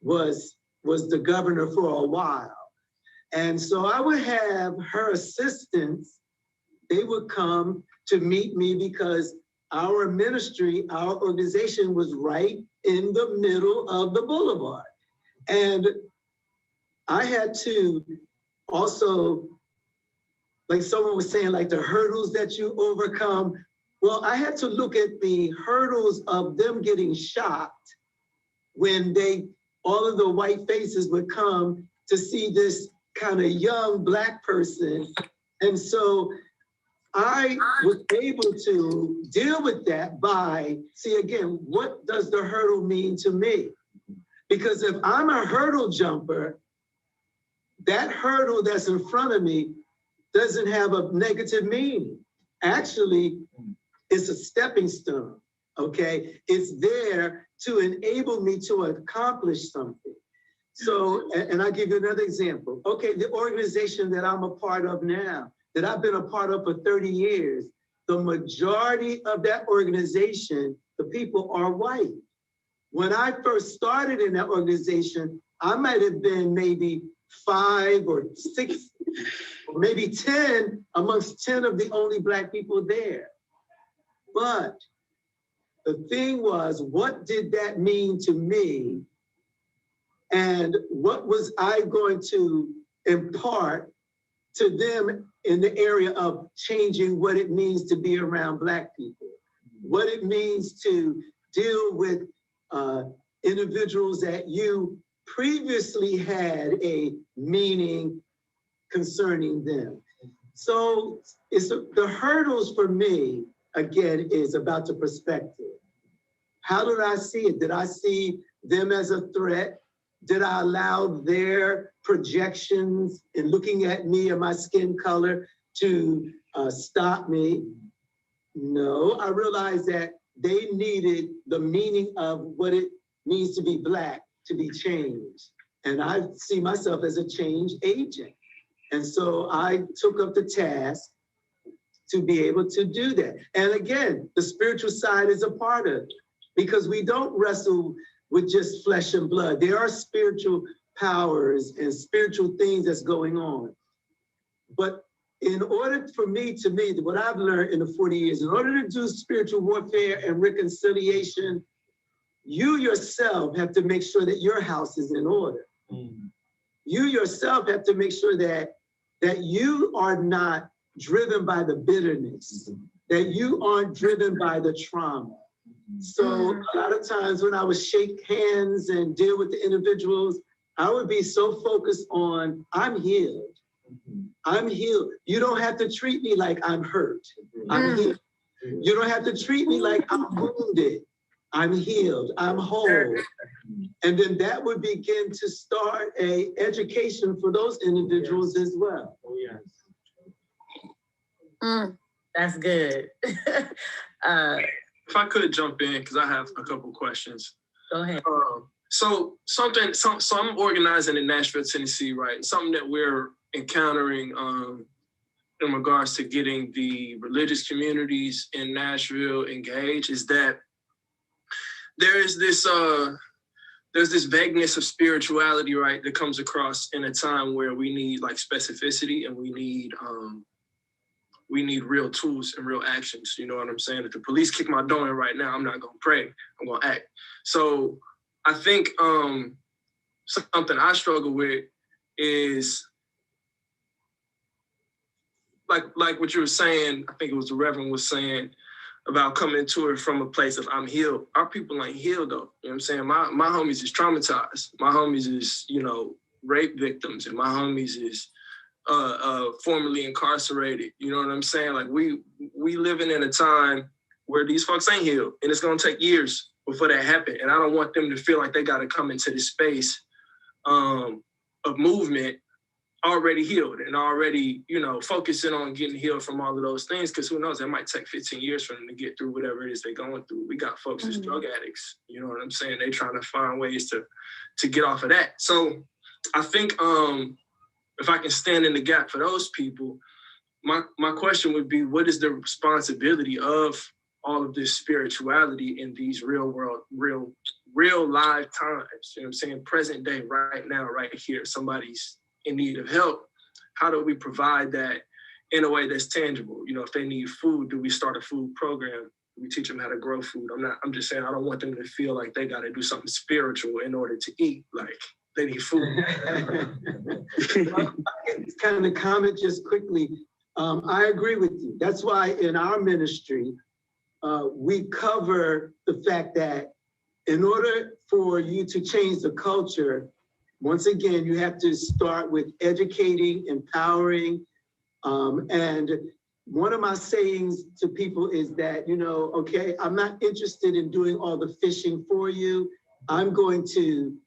S5: was the governor for a while. And so I would have her assistants, they would come to meet me because our ministry, our organization was right in the middle of the boulevard. And I had to also, like someone was saying, like the hurdles that you overcome. Well, I had to look at the hurdles of them getting shocked when all of the white faces would come to see this kind of young Black person. And so I was able to deal with that by, see again, what does the hurdle mean to me? Because if I'm a hurdle jumper, that hurdle that's in front of me doesn't have a negative meaning. Actually, it's a stepping stone, okay? It's there to enable me to accomplish something. So, and I'll give you another example. Okay, the organization that I'm a part of now, that I've been a part of for 30 years, the majority of that organization, the people are white. When I first started in that organization, I might have been maybe 5 or 6, or maybe 10 amongst 10 of the only Black people there. But the thing was, what did that mean to me? And what was I going to impart to them in the area of changing what it means to be around Black people? What it means to deal with individuals that you previously had a meaning concerning them. So the hurdles for me, again, is about the perspective. How did I see it? Did I see them as a threat? Did I allow their projections in looking at me and my skin color to stop me? No, I realized that they needed the meaning of what it means to be Black to be changed. And I see myself as a change agent. And so I took up the task to be able to do that. And again, the spiritual side is a part of it, because we don't wrestle with just flesh and blood. There are spiritual powers and spiritual things that's going on. But in order for me, what I've learned in the 40 years, in order to do spiritual warfare and reconciliation, you yourself have to make sure that your house is in order. You yourself have to make sure that you are not driven by the bitterness, that you aren't driven by the trauma. So a lot of times when I would shake hands and deal with the individuals, I would be so focused on, I'm healed. I'm healed. You don't have to treat me like I'm hurt. I'm healed. You don't have to treat me like I'm wounded. I'm healed. I'm whole. And then that would begin to start an education for those individuals as well.
S4: Oh, yes.
S2: That's good.
S9: If I could jump in, because I have a couple questions.
S2: Go ahead.
S9: So I'm organizing in Nashville, Tennessee, right? Something that we're encountering in regards to getting the religious communities in Nashville engaged is that there's this vagueness of spirituality, right, that comes across in a time where we need like specificity and we need real tools and real actions. You know what I'm saying? If the police kick my door in right now, I'm not gonna pray, I'm gonna act. So I think something I struggle with is like what you were saying, I think it was the Reverend was saying, about coming to it from a place of I'm healed. Our people ain't healed though. You know what I'm saying? My homies is traumatized. My homies is, you know, rape victims, and my homies is formerly incarcerated. You know what I'm saying? Like we living in a time where these folks ain't healed, and it's gonna take years before that happen. And I don't want them to feel like they gotta come into this space of movement already healed and already, you know, focusing on getting healed from all of those things, because who knows, it might take 15 years for them to get through whatever it is they're going through. We got folks as drug addicts, you know what I'm saying? They trying to find ways to get off of that. So I think if I can stand in the gap for those people, my question would be, what is the responsibility of all of this spirituality in these real world, real live times? You know what I'm saying? Present day, right now, right here, somebody's in need of help. How do we provide that in a way that's tangible? You know, if they need food, do we start a food program? Do we teach them how to grow food? I'm just saying, I don't want them to feel like they got to do something spiritual in order to eat. Like, they need food.
S5: Kind of comment just quickly. I agree with you. That's why in our ministry, we cover the fact that in order for you to change the culture, once again, you have to start with educating, empowering. And one of my sayings to people is that, you know, okay, I'm not interested in doing all the fishing for you. I'm going to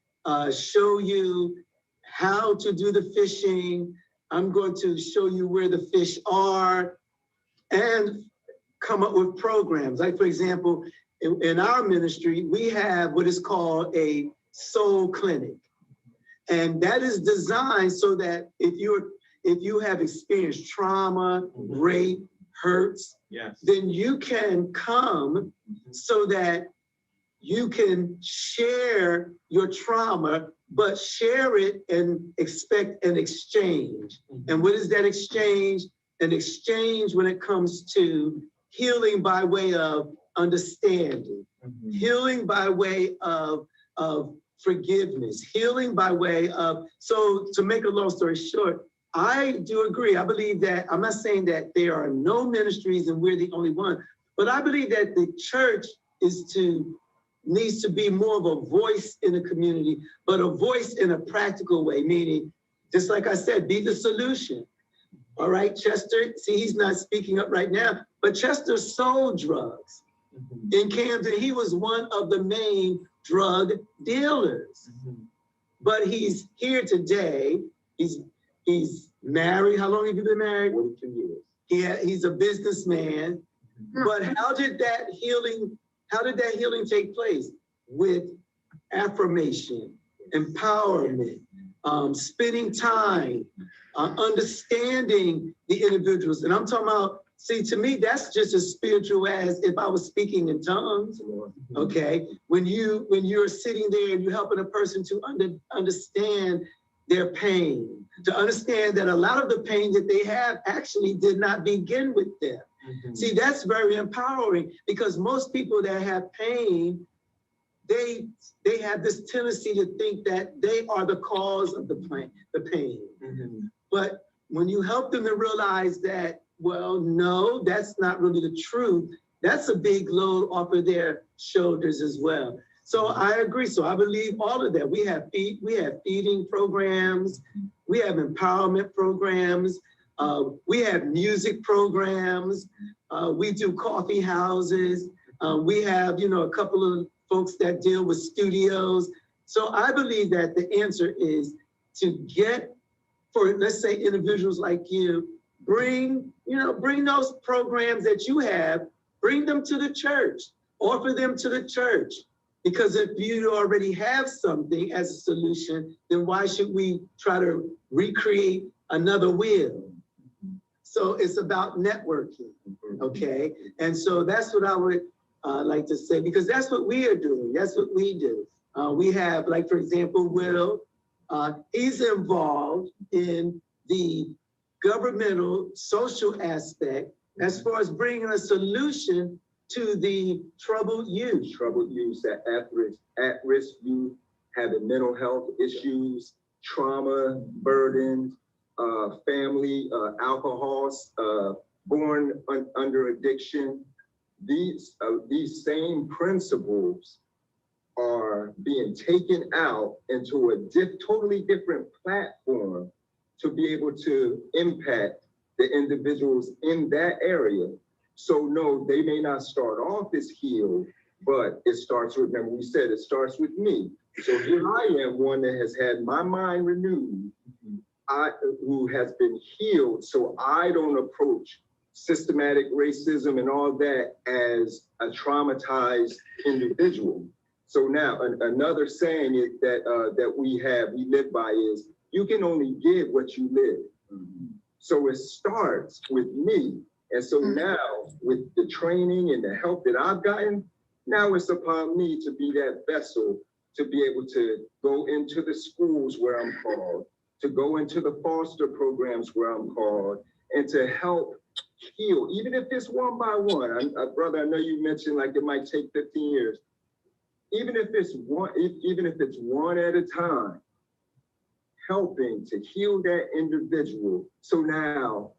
S5: show you how to do the fishing. I'm going to show you where the fish are and come up with programs. Like, for example, in our ministry, we have what is called a soul clinic. And that is designed so that if you have experienced trauma, rape, hurts, then you can come so that you can share your trauma, but share it and expect an exchange. And what is that exchange? An exchange when it comes to healing by way of understanding, healing by way of forgiveness, healing by way of, so to make a long story short, I do agree. I believe that, I'm not saying that there are no ministries and we're the only one, but I believe that the church needs to be more of a voice in the community, but a voice in a practical way, meaning, just like I said, be the solution. All right, Chester, see, he's not speaking up right now, but Chester sold drugs. In Camden, he was one of the main drug dealers. But he's here today. He's married. How long have you been married? 42 years. He's a businessman. But how did that healing take place? With affirmation, empowerment, spending time, understanding the individuals. And I'm talking about, see, to me, that's just as spiritual as if I was speaking in tongues, okay? When you're sitting there and you're helping a person to understand their pain, to understand that a lot of the pain that they have actually did not begin with them. See, that's very empowering, because most people that have pain, they have this tendency to think that they are the cause of the pain. But when you help them to realize that, well, no, that's not really the truth, that's a big load off of their shoulders as well. So I agree. So I believe all of that. We have feeding programs, we have empowerment programs, we have music programs, we do coffee houses, we have, a couple of folks that deal with studios. So I believe that the answer is to get, for let's say individuals like you, bring those programs that you have, bring them to the church, offer them to the church. Because if you already have something as a solution, then why should we try to recreate another wheel? So it's about networking, okay? And so that's what I would like to say, because that's what we are doing. That's what we do. We have, like, for example, Will, he's involved in the governmental social aspect as far as bringing a solution to the troubled youth.
S11: Troubled youth, that at-risk youth, having mental health issues, trauma, burdens, family, alcohol, born under addiction, these same principles are being taken out into a totally different platform to be able to impact the individuals in that area. So no, they may not start off as healed, but it starts with, remember we said, it starts with me. So here I am, one that has had my mind renewed, who has been healed, so I don't approach systematic racism and all that as a traumatized individual. So now another saying that we live by is, you can only give what you live. So it starts with me. And so now with the training and the help that I've gotten, now it's upon me to be that vessel to be able to go into the schools where I'm called, to go into the foster programs where I'm called, and to help heal, even if it's one by one. Brother, I know you mentioned like it might take 15 years. Even if it's one at a time, helping to heal that individual. So now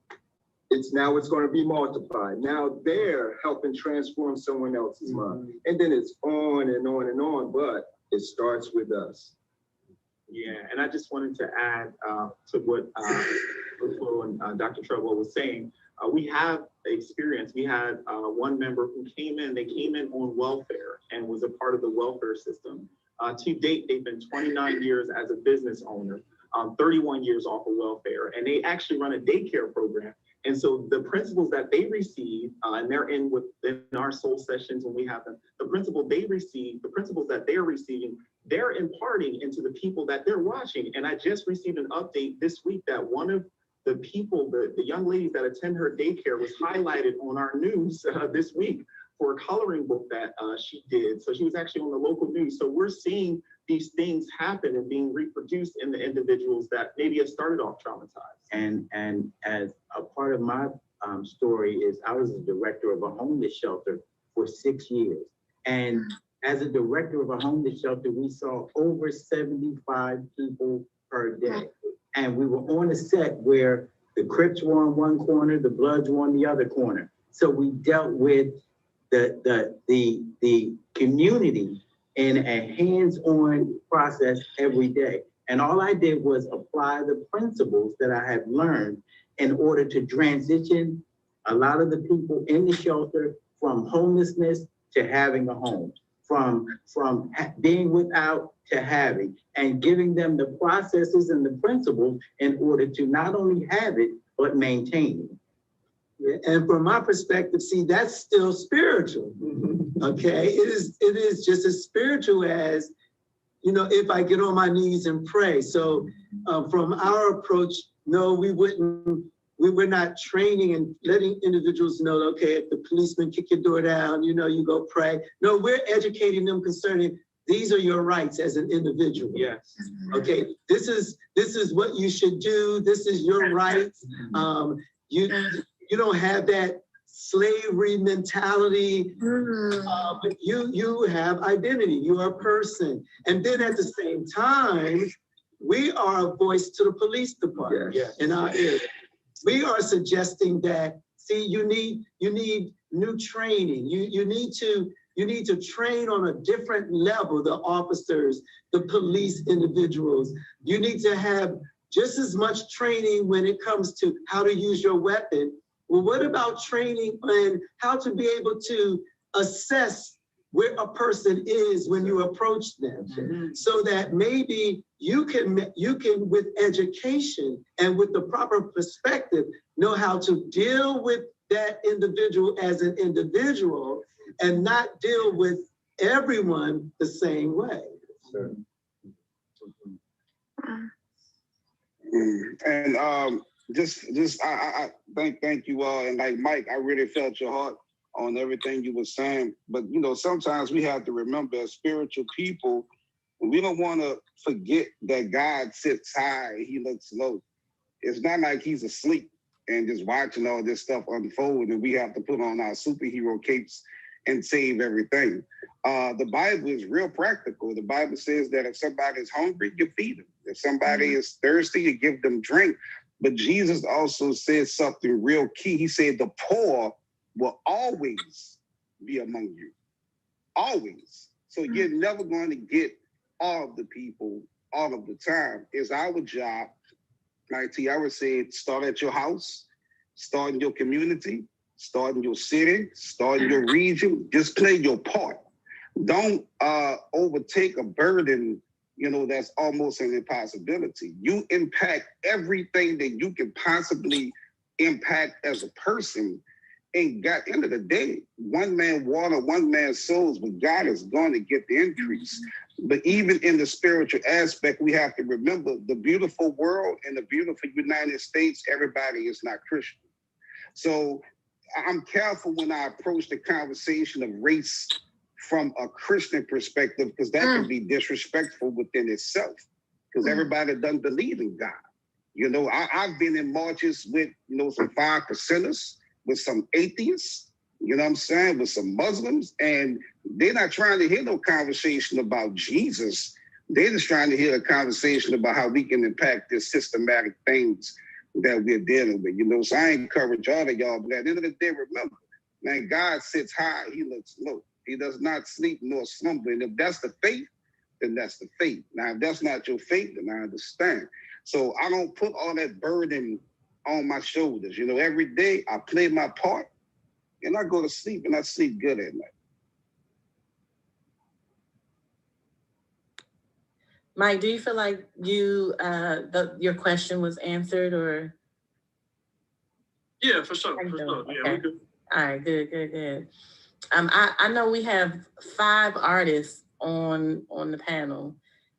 S11: it's going to be multiplied. Now they're helping transform someone else's mind. And then it's on and on and on, but it starts with us.
S12: Yeah, and I just wanted to add to what Dr. Treadwell was saying. We have experience. We had one member who came in, they came in on welfare and was a part of the welfare system. To date, they've been 29 years as a business owner, 31 years off of welfare, and they actually run a daycare program. And so the principles that they receive, and they're in our soul sessions when we have them, the principles that they're receiving, they're imparting into the people that they're watching. And I just received an update this week that one of the people, the young ladies that attend her daycare was highlighted on our news this week for a coloring book that she did. So she was actually on the local news. So we're seeing these things happen and being reproduced in the individuals that maybe have started off traumatized.
S13: And as a part of my story is I was a director of a homeless shelter for 6 years. And as a director of a homeless shelter, we saw over 75 people per day. And we were on a set where the Crips were on one corner, the Bloods were on the other corner. So we dealt with the community in a hands-on process every day. And all I did was apply the principles that I had learned in order to transition a lot of the people in the shelter from homelessness to having a home, from being without to having, and giving them the processes and the principles in order to not only have it, but maintain it.
S5: Yeah, and from my perspective, see, that's still spiritual. Okay, it is just as spiritual as, you know, if I get on my knees and pray. So from our approach, no, we're not training and letting individuals know, okay, if the policeman kick your door down, you know, you go pray. No, we're educating them concerning these are your rights as an individual.
S12: Yes.
S5: Okay, this is what you should do. This is your rights. You don't have that slavery mentality, but you have identity. You are a person. And then at the same time, we are a voice to the police department in our area. We are suggesting that, see, you need new training. You need to train on a different level, the officers, the police individuals. You need to have just as much training when it comes to how to use your weapon. Well, what about training on how to be able to assess where a person is when you approach them, so that maybe you can, with education and with the proper perspective, know how to deal with that individual as an individual and not deal with everyone the same way.
S11: Sure.
S8: And I thank you all. And like Mike, I really felt your heart on everything you were saying. But you know, sometimes we have to remember as spiritual people, we don't want to forget that God sits high, he looks low. It's not like he's asleep and just watching all this stuff unfold and we have to put on our superhero capes and save everything. The Bible is real practical. The Bible says that if somebody is hungry, you feed them. If somebody is thirsty, you give them drink. But Jesus also said something real key. He said the poor will always be among you. Always. So you're never going to get all of the people all of the time. It's our job, like Tiara said, start at your house, start in your community, start in your city, start in your region. Just play your part. Don't overtake a burden, you know, that's almost an impossibility. You impact everything that you can possibly impact as a person. And at the end of the day, one man water, one man souls, but God is going to get the increase. But even in the spiritual aspect, we have to remember the beautiful world and the beautiful United States, everybody is not Christian. So I'm careful when I approach the conversation of race from a Christian perspective, because that can be disrespectful within itself, because everybody doesn't believe in God. You know, I've been in marches with, you know, some 5%ers, with some atheists, you know what I'm saying, with some Muslims, and they're not trying to hear no conversation about Jesus. They're just trying to hear a conversation about how we can impact this systematic things that we're dealing with, you know. So I encourage all of y'all, but at the end of the day, remember, man, God sits high, he looks low. He does not sleep nor slumber. And if that's the faith, then that's the faith. Now, if that's not your faith, then I understand. So I don't put all that burden on my shoulders. You know, every day I play my part and I go to sleep and I sleep good at night.
S2: Mike, do you feel like you your question was answered, or?
S9: Yeah, for sure. For sure.
S2: Okay.
S9: Yeah, we good.
S2: All right, good. I know we have 5 artists on the panel,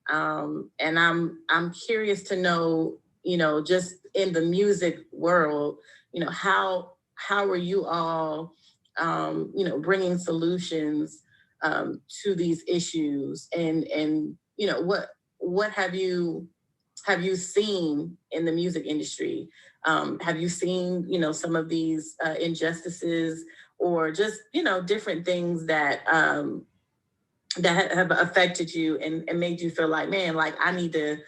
S2: and I'm curious to know, you know, just in the music world, you know, how are you all, you know, bringing solutions to these issues, and you know, what have you seen in the music industry? Have you seen, you know, some of these injustices, or just, you know, different things that that have affected you and made you feel like, man, like I need to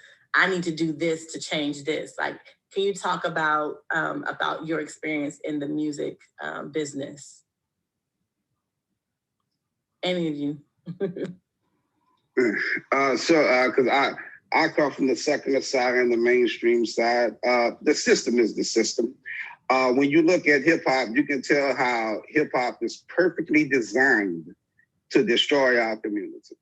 S2: do this to change this? Like, can you talk about your experience in the music business? Any of you?
S8: Because I come from the secular side and the mainstream side. The system is the system. When you look at hip hop, you can tell how hip hop is perfectly designed to destroy our community.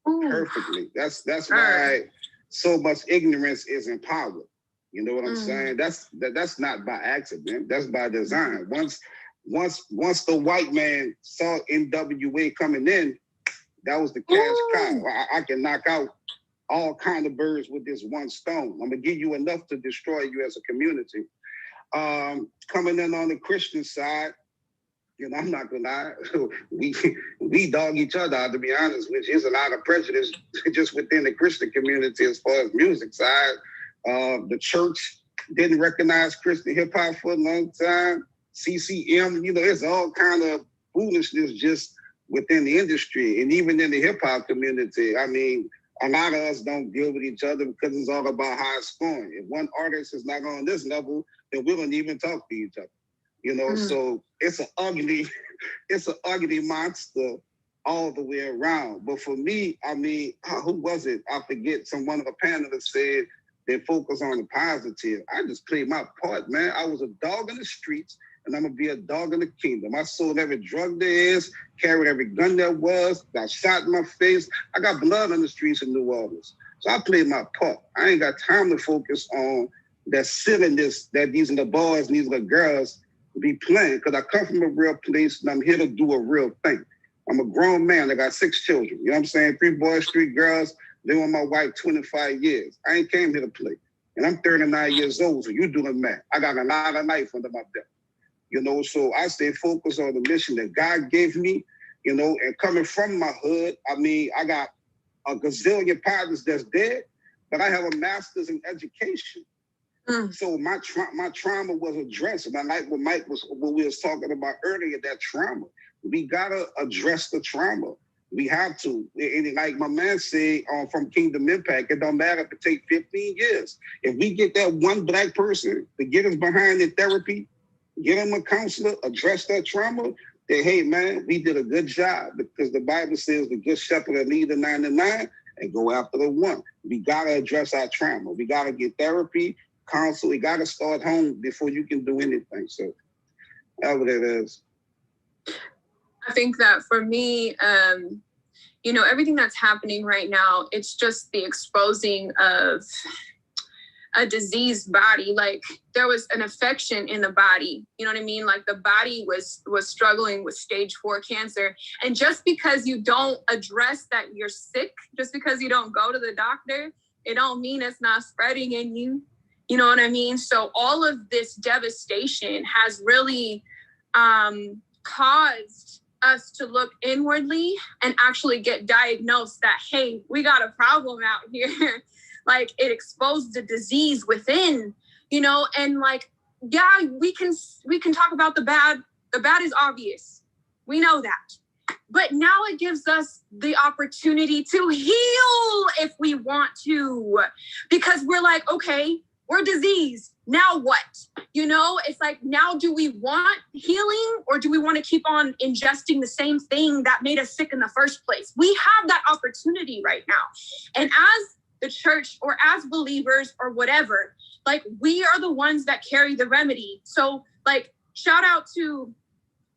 S8: Ooh. Perfectly. That's why so much ignorance is empowered. You know what I'm saying? That's not by accident. That's by design. Once the white man saw NWA coming in, that was the cash cow. I can knock out all kind of birds with this one stone. I'm gonna give you enough to destroy you as a community. Coming in on the Christian side, you know, I'm not gonna lie, we dog each other out, to be honest, which is a lot of prejudice just within the Christian community as far as music side. The church didn't recognize Christian hip hop for a long time. CCM, you know, it's all kind of foolishness just within the industry, and even in the hip hop community. I mean, a lot of us don't deal with each other because it's all about high scoring. If one artist is not on this level, then we don't even talk to each other. You know, so it's an ugly monster all the way around. But for me, I mean, who was it? I forget. One of the panelists said they focus on the positive. I just played my part, man. I was a dog in the streets, and I'm gonna be a dog in the kingdom. I sold every drug there is, carried every gun there was, got shot in my face. I got blood on the streets of New Orleans. So I played my part. I ain't got time to focus on that silliness that these little boys and these little girls be playing, because I come from a real place and I'm here to do a real thing. I'm a grown man. I got 6 children. You know what I'm saying? 3 boys, 3 girls. Been with my wife 25 years. I ain't came here to play. And I'm 39 years old, so you doing math. I got a lot of life under my belt. You know, so I stay focused on the mission that God gave me, you know, and coming from my hood, I mean, I got a gazillion partners that's dead, but I have a master's in education. So my trauma was addressed. And I like what we was talking about earlier, that trauma. We gotta address the trauma. We have to. And like my man said from Kingdom Impact, it don't matter if it take 15 years. If we get that one Black person to get us behind in therapy, get them a counselor, address that trauma, that, hey, man, we did a good job, because the Bible says the good shepherd will lead the 99 and go after the one. We got to address our trauma. We got to get therapy, counsel. We got to start home before you can do anything. So that's what it is.
S10: I think that for me, you know, everything that's happening right now, it's just the exposing of a diseased body. Like there was an infection in the body, you know what I mean? Like the body was struggling with stage 4 cancer. And just because you don't address that you're sick, just because you don't go to the doctor, it don't mean it's not spreading in you. You know what I mean? So all of this devastation has really caused us to look inwardly and actually get diagnosed that, hey, we got a problem out here. Like it exposed the disease within, you know, and like, yeah, we can talk about the bad. The bad is obvious. We know that. But now it gives us the opportunity to heal if we want to, because we're like, okay, we're diseased. Now what? You know, it's like, now do we want healing, or do we want to keep on ingesting the same thing that made us sick in the first place? We have that opportunity right now. And as the church or as believers or whatever, like we are the ones that carry the remedy. So like, shout out to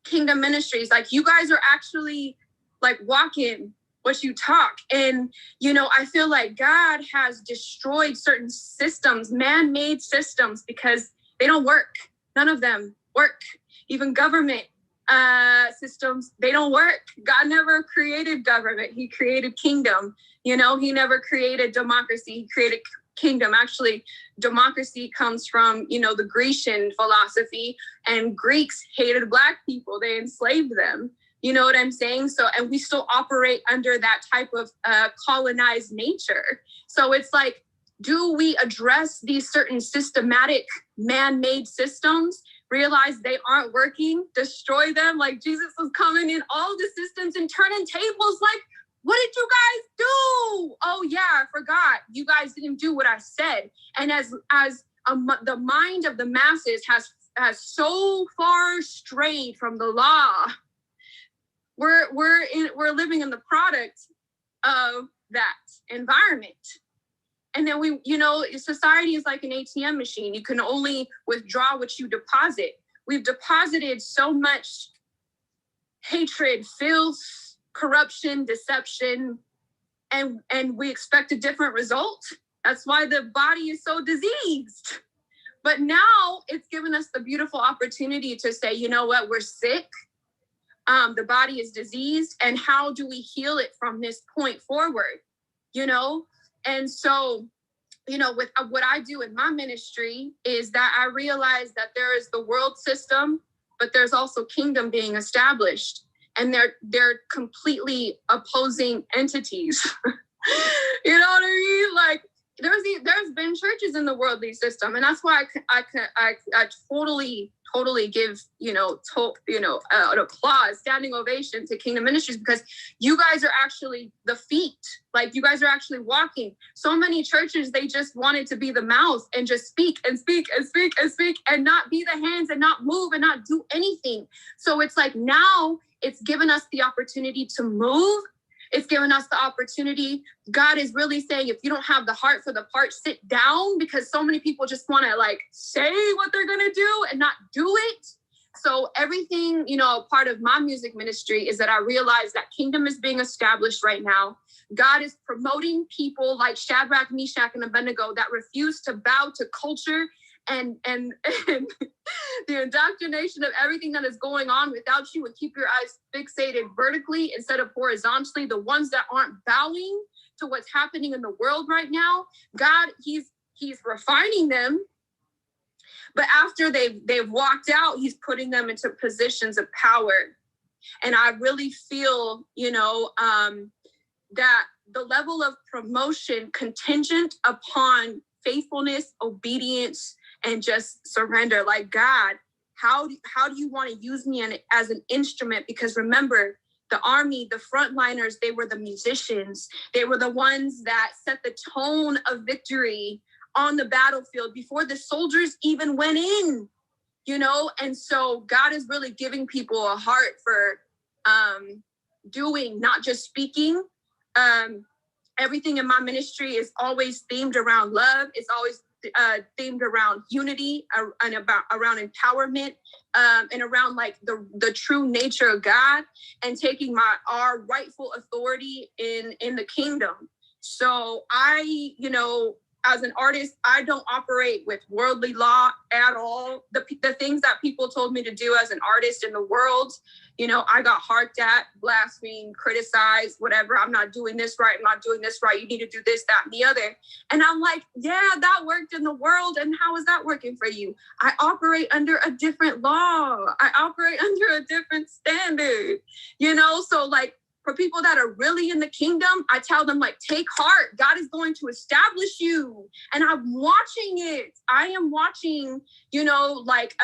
S10: Kingdom Ministries. Like you guys are actually like walking what you talk. And, you know, I feel like God has destroyed certain systems, man-made systems, because they don't work. None of them work. Even government systems, they don't work. God never created government. He created kingdom. You know, he never created democracy. He created kingdom. Actually, democracy comes from, you know, the Grecian philosophy, and Greeks hated Black people. They enslaved them. You know what I'm saying? So, and we still operate under that type of colonized nature. So it's like, do we address these certain systematic man-made systems, realize they aren't working, destroy them? Like Jesus was coming in all the systems and turning tables. Like, what did you guys do? Oh yeah, I forgot. You guys didn't do what I said. And as the mind of the masses has so far strayed from the law, we're living in the product of that environment. And then we, you know, society is like an ATM machine. You can only withdraw what you deposit. We've deposited so much hatred, filth, corruption, deception, and we expect a different result. That's why the body is so diseased. But now it's given us the beautiful opportunity to say, you know what, we're sick. The body is diseased, and how do we heal it from this point forward? You know? And so, you know, with what I do in my ministry is that I realize that there is the world system, but there's also kingdom being established, and they're completely opposing entities. You know what I mean? Like there's been churches in the worldly system, and that's why I totally give, you know, an applause, standing ovation to Kingdom Ministries, because you guys are actually the feet. Like you guys are actually walking. So many churches, they just wanted to be the mouth and just speak and speak and speak and speak and not be the hands and not move and not do anything. So it's like now it's given us the opportunity to move. It's given us the opportunity. God is really saying, if you don't have the heart for the part, sit down, because so many people just want to like say what they're going to do and not do it. So everything, you know, part of my music ministry is that I realize that kingdom is being established right now. God is promoting people like Shadrach, Meshach, and Abednego that refuse to bow to culture and the indoctrination of everything that is going on without you, and keep your eyes fixated vertically instead of horizontally. The ones that aren't bowing to what's happening in the world right now, God, he's refining them. But after they've walked out, he's putting them into positions of power. And I really feel, you know, that the level of promotion contingent upon faithfulness, obedience, and just surrender. Like, God, how do you want to use me as an instrument? Because remember, the army, the frontliners, they were the musicians. They were the ones that set the tone of victory on the battlefield before the soldiers even went in. you know? And so God is really giving people a heart for doing, not just speaking. Everything in my ministry is always themed around love. It's always themed around unity and around empowerment and around like the true nature of God and taking our rightful authority in the kingdom. So I, you know, as an artist, I don't operate with worldly law at all. The things that people told me to do as an artist in the world, you know, I got harked at, blasphemed, criticized, whatever. I'm not doing this right. I'm not doing this right. You need to do this, that, and the other. And I'm like, yeah, that worked in the world. And how is that working for you? I operate under a different law. I operate under a different standard, you know? So like, for people that are really in the kingdom, I tell them like, take heart. God is going to establish you. And I'm watching it. I am watching, you know, like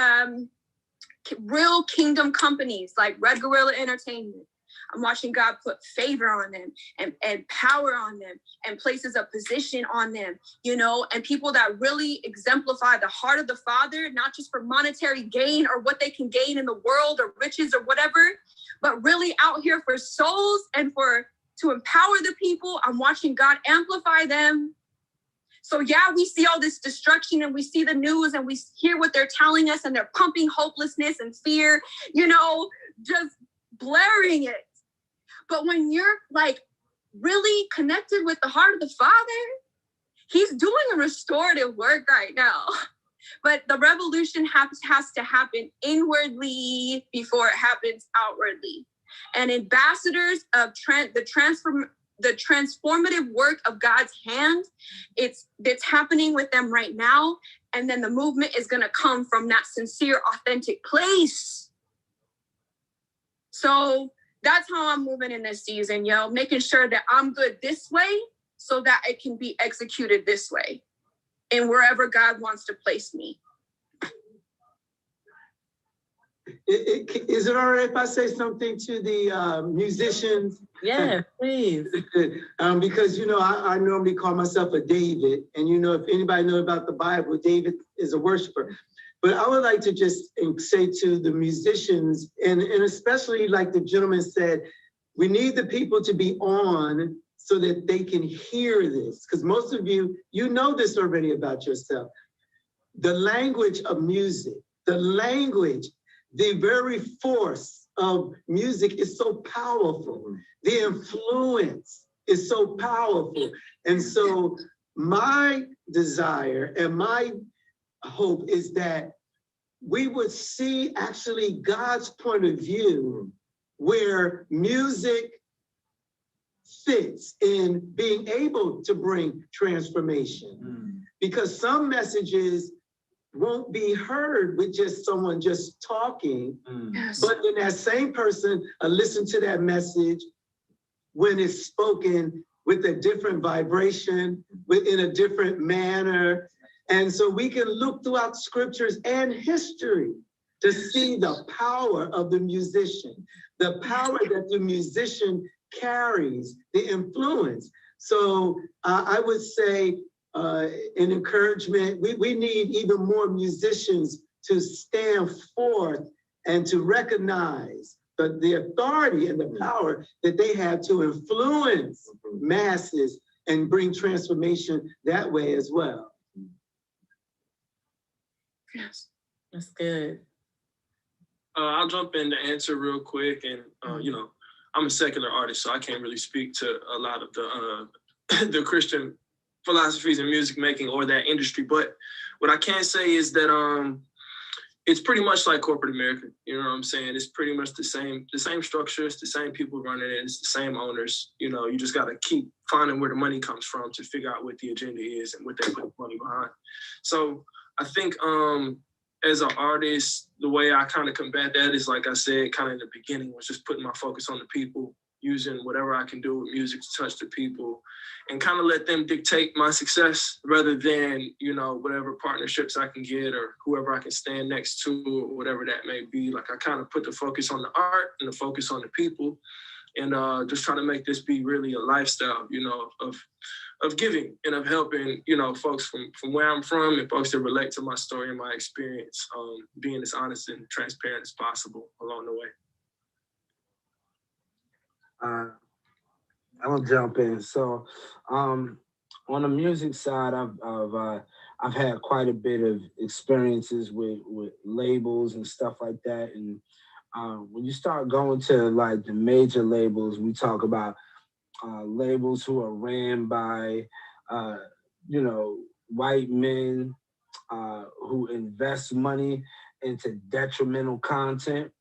S10: real kingdom companies like Red Gorilla Entertainment. I'm watching God put favor on them and power on them and places of position on them, you know, and people that really exemplify the heart of the Father, not just for monetary gain or what they can gain in the world or riches or whatever, but really out here for souls and to empower the people. I'm watching God amplify them. So yeah, we see all this destruction and we see the news and we hear what they're telling us and they're pumping hopelessness and fear, you know, just blaring it. But when you're like really connected with the heart of the Father, he's doing a restorative work right now. But the revolution has to happen inwardly before it happens outwardly. And ambassadors of the transformative work of God's hand, it's happening with them right now. And then the movement is going to come from that sincere, authentic place. So that's how I'm moving in this season, yo, making sure that I'm good this way so that it can be executed this way and wherever God wants to place me.
S5: Is it all right if I say something to the musicians?
S2: Yeah, please.
S5: Because, you know, I normally call myself a David. And, you know, if anybody knows about the Bible, David is a worshiper. But I would like to just say to the musicians, and especially like the gentleman said, we need the people to be on so that they can hear this. Because most of you, you know this already about yourself. The language of music, the language, the very force of music is so powerful. The influence is so powerful. And so my desire and my hope is that we would see actually God's point of view where music fits in being able to bring transformation. Because some messages won't be heard with just someone just talking, but then that same person listen to that message when it's spoken with a different vibration, in a different manner. And so we can look throughout scriptures and history to see the power of the musician, the power that the musician carries, the influence. So I would say an encouragement, we need even more musicians to stand forth and to recognize the authority and the power that they have to influence masses and bring transformation that way as well.
S2: Yes, that's good.
S9: I'll jump in to answer real quick. And, you know, I'm a secular artist, so I can't really speak to a lot of the Christian philosophies in music making or that industry. But what I can say is that it's pretty much like corporate America. You know what I'm saying? It's pretty much the same structures, the same people running it, it's the same owners. You know, you just got to keep finding where the money comes from to figure out what the agenda is and what they put money behind. So I think as an artist, the way I kind of combat that is, like I said, kind of in the beginning, was just putting my focus on the people, using whatever I can do with music to touch the people and kind of let them dictate my success rather than, you know, whatever partnerships I can get or whoever I can stand next to or whatever that may be. Like I kind of put the focus on the art and the focus on the people and just try to make this be really a lifestyle, you know, giving and of helping, you know, folks from where I'm from and folks that relate to my story and my experience, being as honest and transparent as possible along the way.
S4: I'll jump in. So, on the music side, I've had quite a bit of experiences with labels and stuff like that. And when you start going to like the major labels, we talk about labels who are ran by, you know, white men who invest money into detrimental content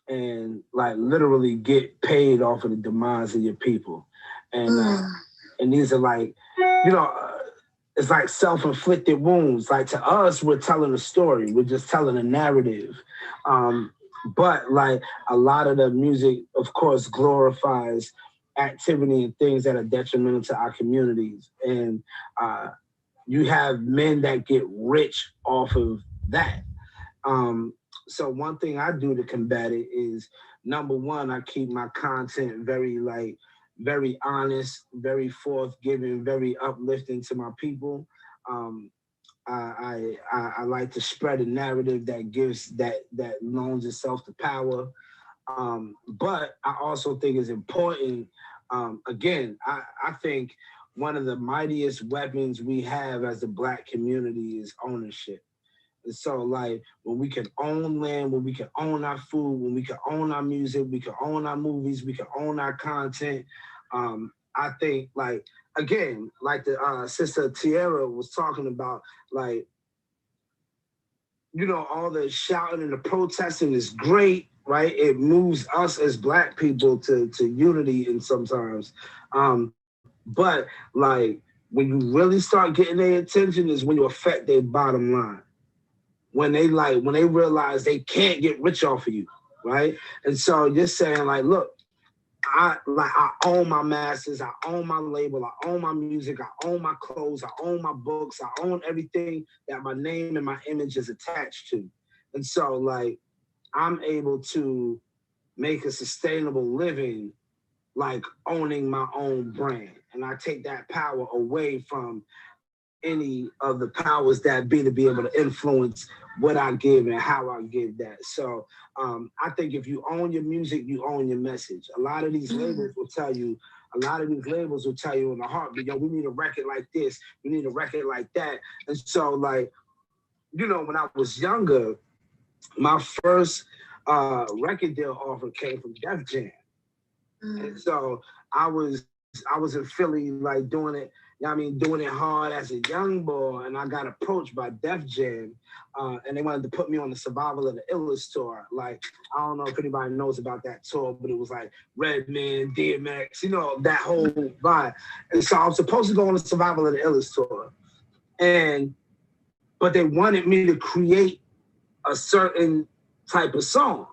S4: and like literally get paid off of the demise of your people. And these are like, you know, it's like self-inflicted wounds. Like to us, we're telling a story. We're just telling a narrative. But like a lot of the music, of course, glorifies activity and things that are detrimental to our communities. And you have men that get rich off of that. So one thing I do to combat it is, number one, I keep my content very honest, very forthgiving, very uplifting to my people. I like to spread a narrative that gives that loans itself to power. But I also think it's important. Again, I think one of the mightiest weapons we have as a Black community is ownership. And so like when we can own land, when we can own our food, when we can own our music, we can own our movies, we can own our content. I think like, again, like the Sister Tierra was talking about, like, you know, all the shouting and the protesting is great, right? It moves us as Black people to unity in sometimes. But like when you really start getting their attention is when you affect their bottom line. When they realize they can't get rich off of you, right? And so you're saying like, look, I own my masters, I own my label, I own my music, I own my clothes, I own my books, I own everything that my name and my image is attached to. And so like, I'm able to make a sustainable living, like owning my own brand. And I take that power away from any of the powers that be to be able to influence what I give and how I give that. So I think if you own your music, you own your message. A lot of these labels will tell you in the heartbeat, yo, we need a record like this, we need a record like that. And so like, you know, when I was younger, my first record deal offer came from Def Jam. And so I was in Philly, like doing it, you know what I mean, doing it hard as a young boy, and I got approached by Def Jam, and they wanted to put me on the Survival of the Illest tour. Like, I don't know if anybody knows about that tour, but it was like Redman, DMX, you know, that whole vibe. And so I was supposed to go on the Survival of the Illest tour, but they wanted me to create a certain type of song,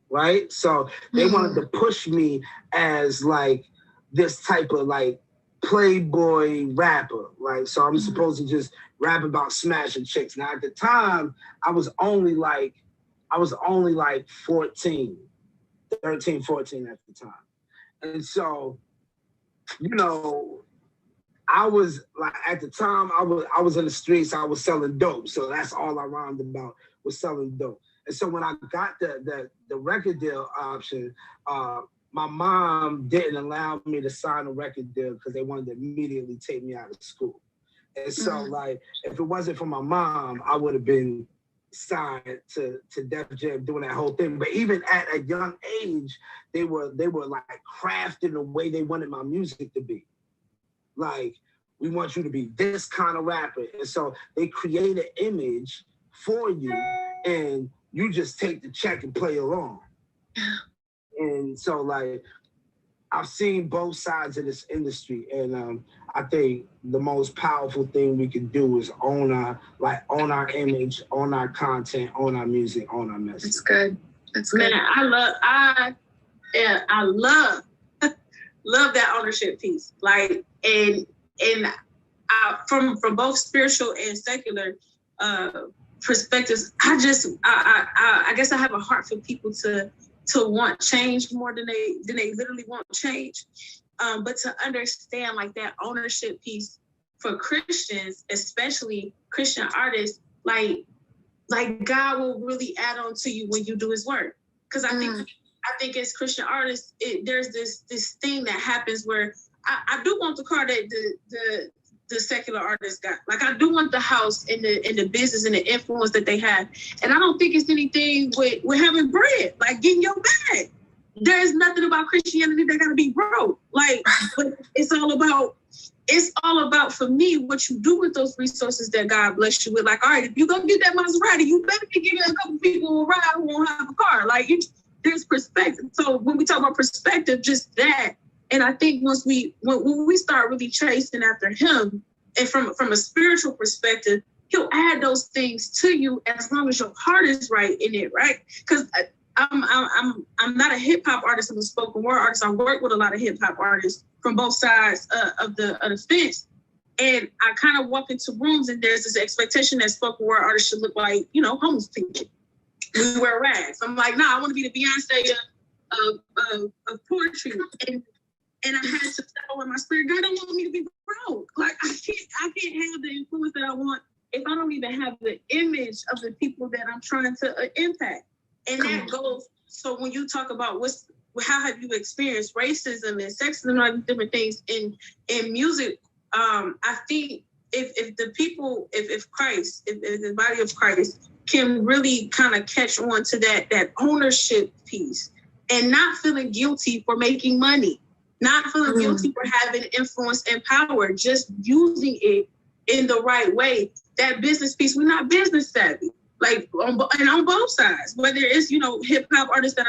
S4: right? So they wanted to push me as like this type of like playboy rapper, like, so I'm supposed to just rap about smashing chicks. Now at the time, I was only like 13, 14 at the time. And so, you know, I was like, at the time I was in the streets, I was selling dope. So that's all I rhymed about, was selling dope. And so when I got the record deal option, my mom didn't allow me to sign a record deal because they wanted to immediately take me out of school. And so like, if it wasn't for my mom, I would have been signed to Def Jam doing that whole thing. But even at a young age, they were like crafting the way they wanted my music to be. Like, we want you to be this kind of rapper. And so they create an image for you and you just take the check and play along. And so like, I've seen both sides of this industry, and I think the most powerful thing we can do is own our image, own our content, own our music, own our message.
S10: That's good. That's good.
S3: Man, I love that ownership piece. Like, and from both spiritual and secular perspectives, I guess I have a heart for people to want change more than they literally want change. But to understand like that ownership piece for Christians, especially Christian artists, like God will really add on to you when you do his work. Because I think as Christian artists, there's this thing that happens where I do want the car that the secular artists got. Like I do want the house and the business and the influence that they have. And I don't think it's anything with having bread, like getting your bag. There's nothing about Christianity that gotta be broke. Like, but it's all about for me what you do with those resources that God bless you with. Like, all right, if you go get that Maserati, you better be giving a couple people a ride who won't have a car. Like, there's perspective. So when we talk about perspective, just that. And I think when we start really chasing after him, and from a spiritual perspective, he'll add those things to you as long as your heart is right in it, right? Because I'm not a hip hop artist. I'm a spoken word artist. I work with a lot of hip hop artists from both sides of the fence, and I kind of walk into rooms and there's this expectation that spoken word artists should look like homeless people. We wear rags. I'm like, nah, I want to be the Beyonce of poetry, and I had to settle in my spirit. God don't want me to be broke. Like I can't have the influence that I want if I don't even have the image of the people that I'm trying to impact. And that goes, so when you talk about how have you experienced racism and sexism and all these different things in music, I think if the people, if Christ, if the body of Christ can really kind of catch on to that ownership piece and not feeling guilty for making money, not feeling guilty for having influence and power, just using it in the right way. That business piece, we're not business savvy. Like on both sides, whether it's hip hop artists that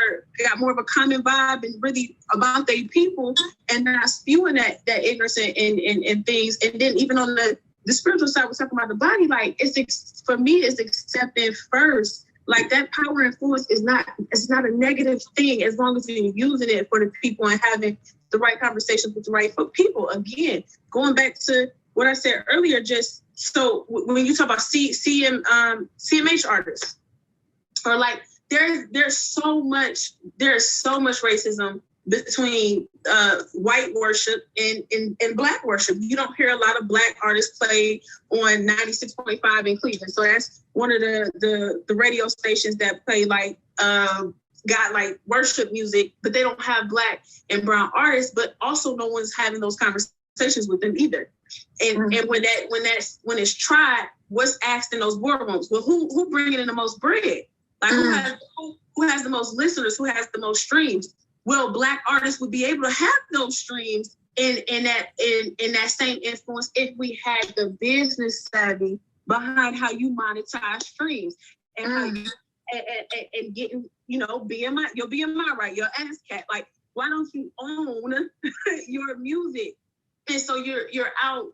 S3: got more of a common vibe and really about their people and not spewing that ignorance and things, and then even on the spiritual side, we're talking about the body. Like for me, it's accepting first. Like that power and influence is not a negative thing as long as you're using it for the people and having the right conversations with the right people. Again, going back to what I said earlier, just so when you talk about CMH artists, or like there's so much racism between white worship and black worship. You don't hear a lot of black artists play on 96.5 in Cleveland. So that's one of the radio stations that play got like worship music, but they don't have black and brown artists, but also no one's having those conversations with them either. And when it's tried, what's asked in those boardrooms? Well, who bringing in the most bread? Like who has the most listeners? Who has the most streams? Well, black artists would be able to have those streams in that same influence if we had the business savvy behind how you monetize streams and how you and getting your BMI right, your ASCAP. Like, why don't you own your music? And so you're out,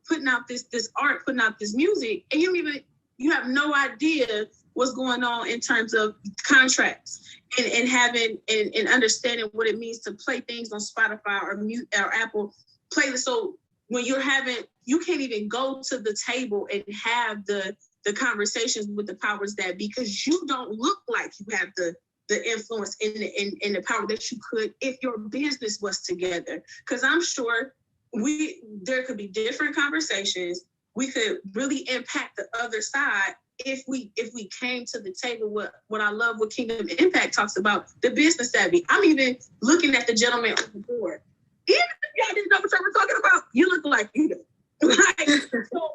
S3: putting out this art, putting out this music, and you have no idea what's going on in terms of contracts and having and understanding what it means to play things on Spotify or Apple playlist. So when you can't even go to the table and have the conversations with the powers that be, because you don't look like you have the influence and the power that you could if your business was together. Because I'm sure there could be different conversations. We could really impact the other side if we came to the table. What I love what Kingdom Impact talks about, the business savvy. I'm even looking at the gentleman on the board. Even if y'all didn't know what we're talking about, you look like you do. Like, so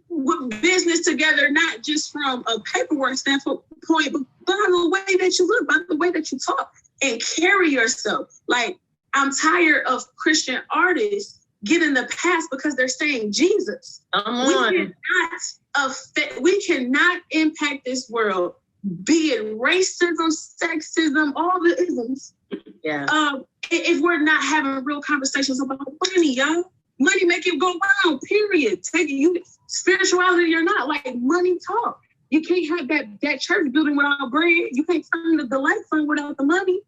S3: with business together, not just from a paperwork standpoint, but by the way that you look, by the way that you talk and carry yourself. Like, I'm tired of Christian artists getting the pass because they're saying Jesus. We cannot impact this world, be it racism, sexism, all the isms. Yeah. If we're not having real conversations about money, y'all. Money make it go round, period. Take you spirituality or not, like money talk. You can't have that church building without bread. You can't turn the light on without the money.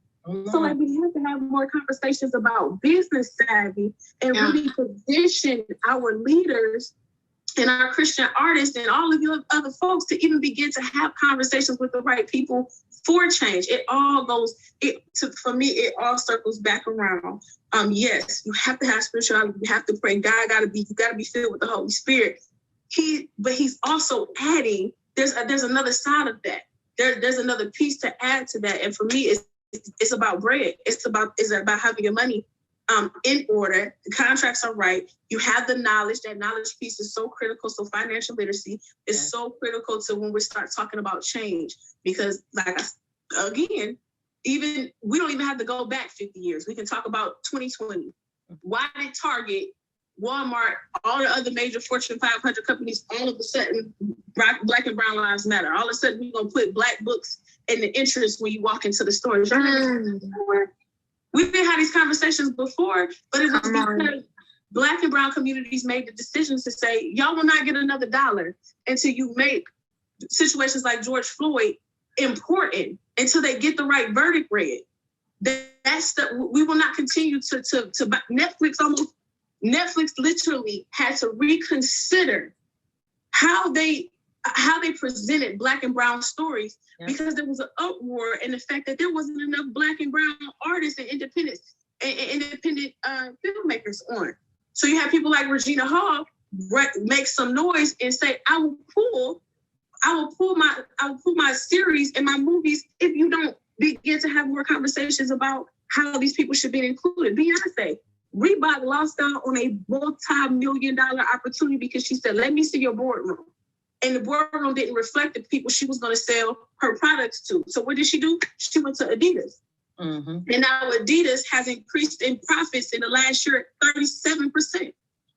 S3: So like we have to have more conversations about business savvy and really position our leaders and our Christian artists and all of you other folks to even begin to have conversations with the right people for change. It all goes, for me, it all circles back around. Yes, you have to have spirituality, you have to pray. You gotta be filled with the Holy Spirit. But he's also adding, there's another side of that. There's another piece to add to that. And for me, it's about bread. It's about having your money in order. The contracts are right. You have the knowledge. That knowledge piece is so critical. So financial literacy is so critical to when we start talking about change. Because again, even we don't even have to go back 50 years. We can talk about 2020. Why did Target, Walmart, all the other major Fortune 500 companies, all of a sudden, Black and Brown Lives Matter? All of a sudden, we're going to put Black books in the entrance when you walk into the stores. We've been having these conversations before, but it was because Black and Brown communities made the decision to say, y'all will not get another dollar until you make situations like George Floyd important, until they get the right verdict read. We will not continue to Netflix literally had to reconsider how they presented Black and Brown stories, because there was an uproar in the fact that there wasn't enough Black and Brown artists and independent filmmakers on. So you have people like Regina Hall make some noise and say, I will pull my series and my movies if you don't begin to have more conversations about how these people should be included. Beyonce, Reebok lost out on a multi-million-dollar opportunity because she said, let me see your boardroom. And the boardroom didn't reflect the people she was going to sell her products to. So what did she do? She went to Adidas. Mm-hmm. And now Adidas has increased in profits in the last year 37%.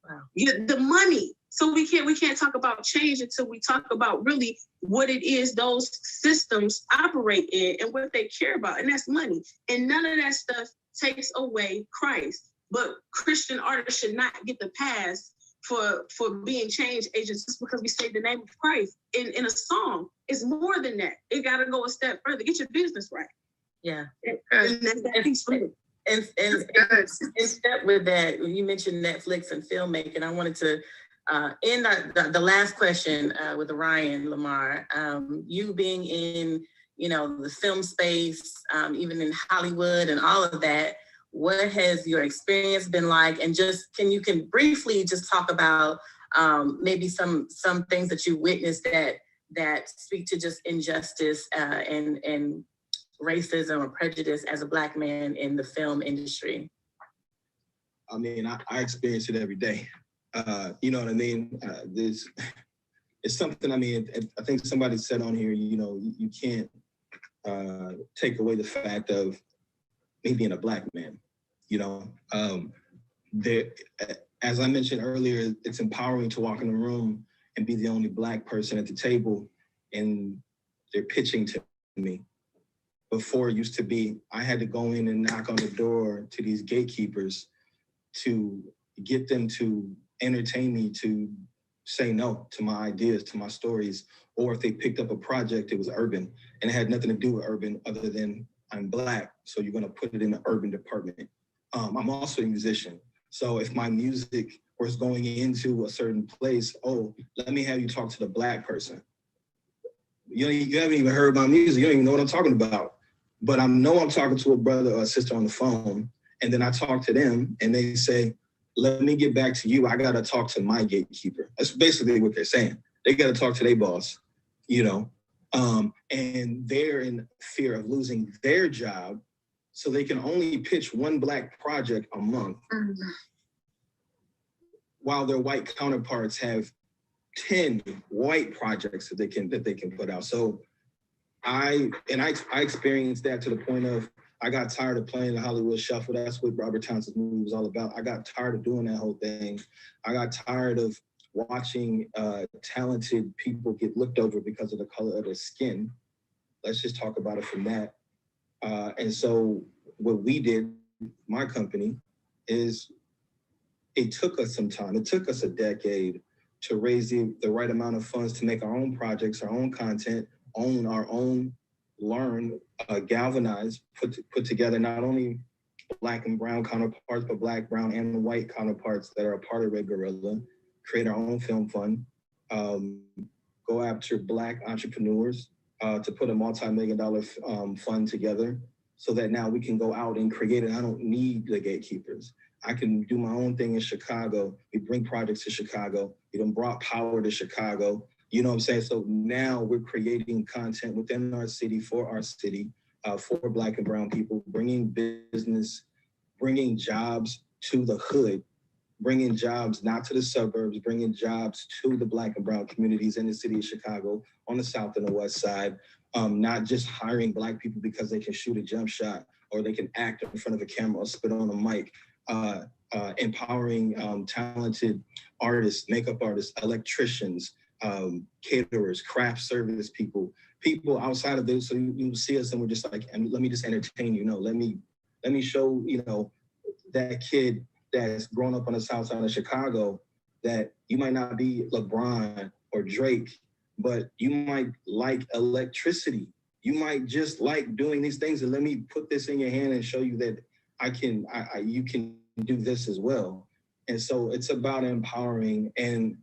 S3: Wow. The money. So we can't talk about change until we talk about really what it is those systems operate in and what they care about, and that's money. And none of that stuff takes away Christ. But Christian artists should not get the pass for being change agents just because we say the name of Christ in a song. It's more than that. It got to go a step further. Get your business right.
S2: Yeah.
S3: And that piece for me.
S2: And in step with that, you mentioned Netflix and filmmaking. I wanted to end the last question with Ryan Lamar. You being in, the film space, even in Hollywood and all of that, what has your experience been like? And you can briefly just talk about maybe some things that you witnessed that speak to just injustice and racism or prejudice as a Black man in the film industry?
S6: I mean, I experience it every day. You know what I mean? It's something, I mean, I think somebody said on here, you can't take away the fact of me being a Black man. As I mentioned earlier, it's empowering to walk in a room and be the only Black person at the table, and they're pitching to me. Before, it used to be, I had to go in and knock on the door to these gatekeepers to get them to entertain me, to say no to my ideas, to my stories. Or if they picked up a project, it was urban, and it had nothing to do with urban other than I'm Black, so you're gonna put it in the urban department. I'm also a musician. So if my music was going into a certain place, let me have you talk to the Black person. You haven't even heard my music. You don't even know what I'm talking about. But I know I'm talking to a brother or a sister on the phone, and then I talk to them and they say, let me get back to you. I got to talk to my gatekeeper. That's basically what they're saying. They got to talk to their boss, and they're in fear of losing their job. So they can only pitch one Black project a month, while their white counterparts have 10 white projects that they can put out. So I experienced that to the point of I got tired of playing the Hollywood Shuffle. That's what Robert Townsend's movie was all about. I got tired of doing that whole thing. I got tired of watching talented people get looked over because of the color of their skin. Let's just talk about it from that. And so what we did, my company, is it took us some time. It took us a decade to raise the right amount of funds to make our own projects, our own content, own our own, learn, galvanize, put together not only Black and brown counterparts, but Black, brown, and white counterparts that are a part of Red Guerrilla, create our own film fund, go after Black entrepreneurs, to put a multi-million-dollar fund together so that now we can go out and create it. I don't need the gatekeepers. I can do my own thing in Chicago. We bring projects to Chicago. We done brought power to Chicago. You know what I'm saying? So now we're creating content within our city, for Black and brown people, bringing business, bringing jobs to the hood, bringing jobs not to the suburbs, bringing jobs to the Black and brown communities in the city of Chicago, on the South and the West Side, not just hiring Black people because they can shoot a jump shot or they can act in front of a camera or spit on a mic, empowering talented artists, makeup artists, electricians, caterers, craft service people outside of this. So you see us and we're just like, and let me just entertain you. No, let me show, you know, that kid that's grown up on the South Side of Chicago that you might not be LeBron or Drake, but you might like electricity. You might just like doing these things, and let me put this in your hand and show you that you can do this as well. And so it's about empowering. And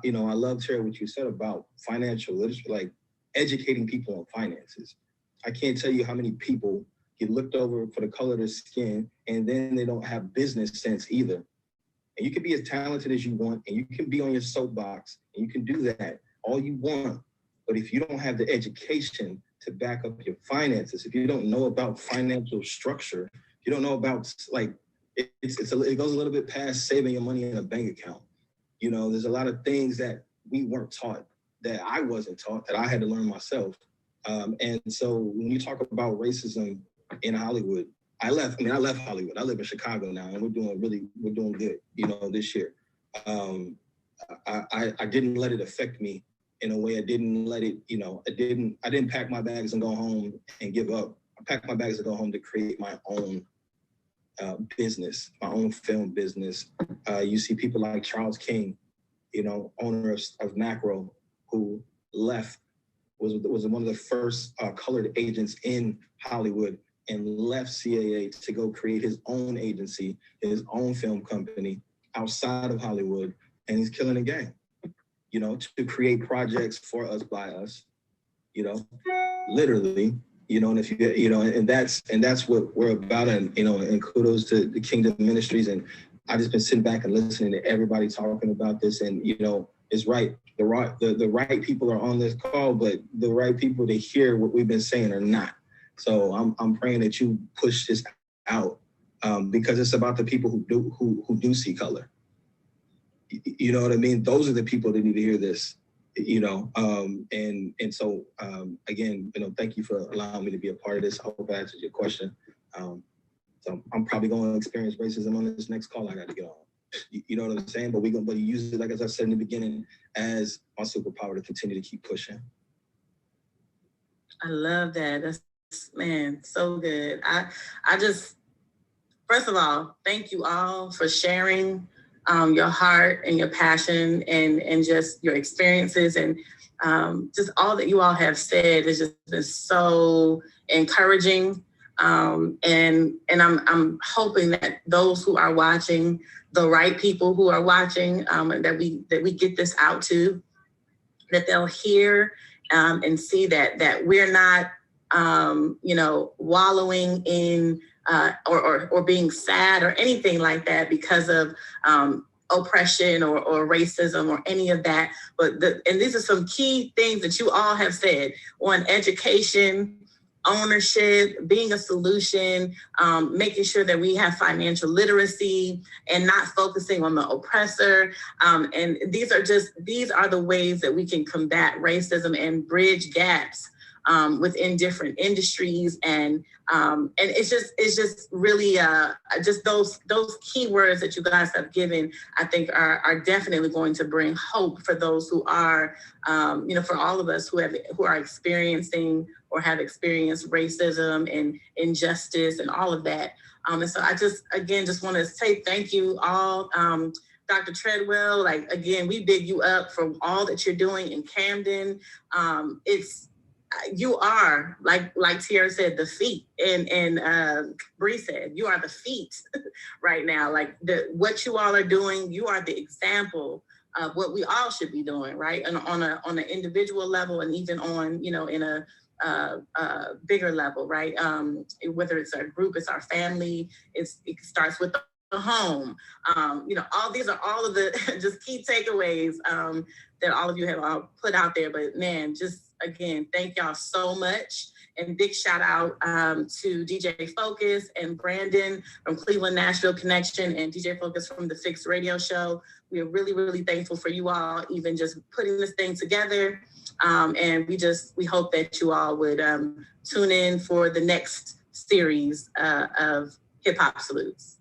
S6: you know, I love, Tara, what you said about financial literacy, like educating people on finances. I can't tell you how many people get looked over for the color of their skin, and then they don't have business sense either. And you can be as talented as you want, and you can be on your soapbox, and you can do that all you want. But if you don't have the education to back up your finances, if you don't know about financial structure, if you don't know about, like, it goes a little bit past saving your money in a bank account. You know, there's a lot of things that we weren't taught, that I wasn't taught, that I had to learn myself. And so when you talk about racism in Hollywood, I left Hollywood. I live in Chicago now, and we're doing good, you know, this year. I didn't let it affect me in a way. I didn't let it, you know, I didn't pack my bags and go home and give up. I packed my bags and go home to create my own business, my own film business. You see people like Charles King, you know, owner of Macro, who left, was one of the first colored agents in Hollywood, and left CAA to go create his own agency, his own film company outside of Hollywood, and he's killing the game, you know, to create projects for us, by us, you know, literally, you know, and if you know, and that's what we're about. And, you know, and kudos to the Kingdom Ministries. And I've just been sitting back and listening to everybody talking about this, and, you know, it's right. The right people are on this call, but the right people to hear what we've been saying are not. So I'm praying that you push this out, because it's about the people who do see color. You know what I mean? Those are the people that need to hear this, you know. And so again, you know, thank you for allowing me to be a part of this. I hope I answered your question. So I'm probably going to experience racism on this next call I got to get on. You know what I'm saying? But but use it, like as I said in the beginning, as my superpower to continue to keep pushing.
S2: I love that. That's, man, so good. I just, first of all, thank you all for sharing your heart and your passion and just your experiences, and just all that you all have said has just been so encouraging. And I'm hoping that those who are watching, the right people who are watching, that we get this out to, that they'll hear and see that we're not, you know, wallowing in or being sad or anything like that because of oppression or racism or any of that. But and these are some key things that you all have said on education, ownership, being a solution, making sure that we have financial literacy and not focusing on the oppressor. And these are the ways that we can combat racism and bridge gaps within different industries. And it's just really just those key words that you guys have given, I think are definitely going to bring hope for those who are, you know, for all of us who are experiencing or have experienced racism and injustice and all of that. And so I just want to say thank you all. Dr. Treadwell, like, again, we big you up for all that you're doing in Camden. You are, like Tiara said, the feet, and Bree said, you are the feet right now. Like what you all are doing, you are the example of what we all should be doing, right? And on an individual level, and even on, you know, in a bigger level, right? Whether it's our group, it's our family, it starts with the home. All these are all of the just key takeaways that all of you have put out there. But man, just again, thank y'all so much. And big shout out to DJ Focus and Brandon from Cleveland Nashville Connection and DJ Focus from the Fix Radio Show. We are really, really thankful for you all even just putting this thing together. And we hope that you all would tune in for the next series of Hip Hop Salutes.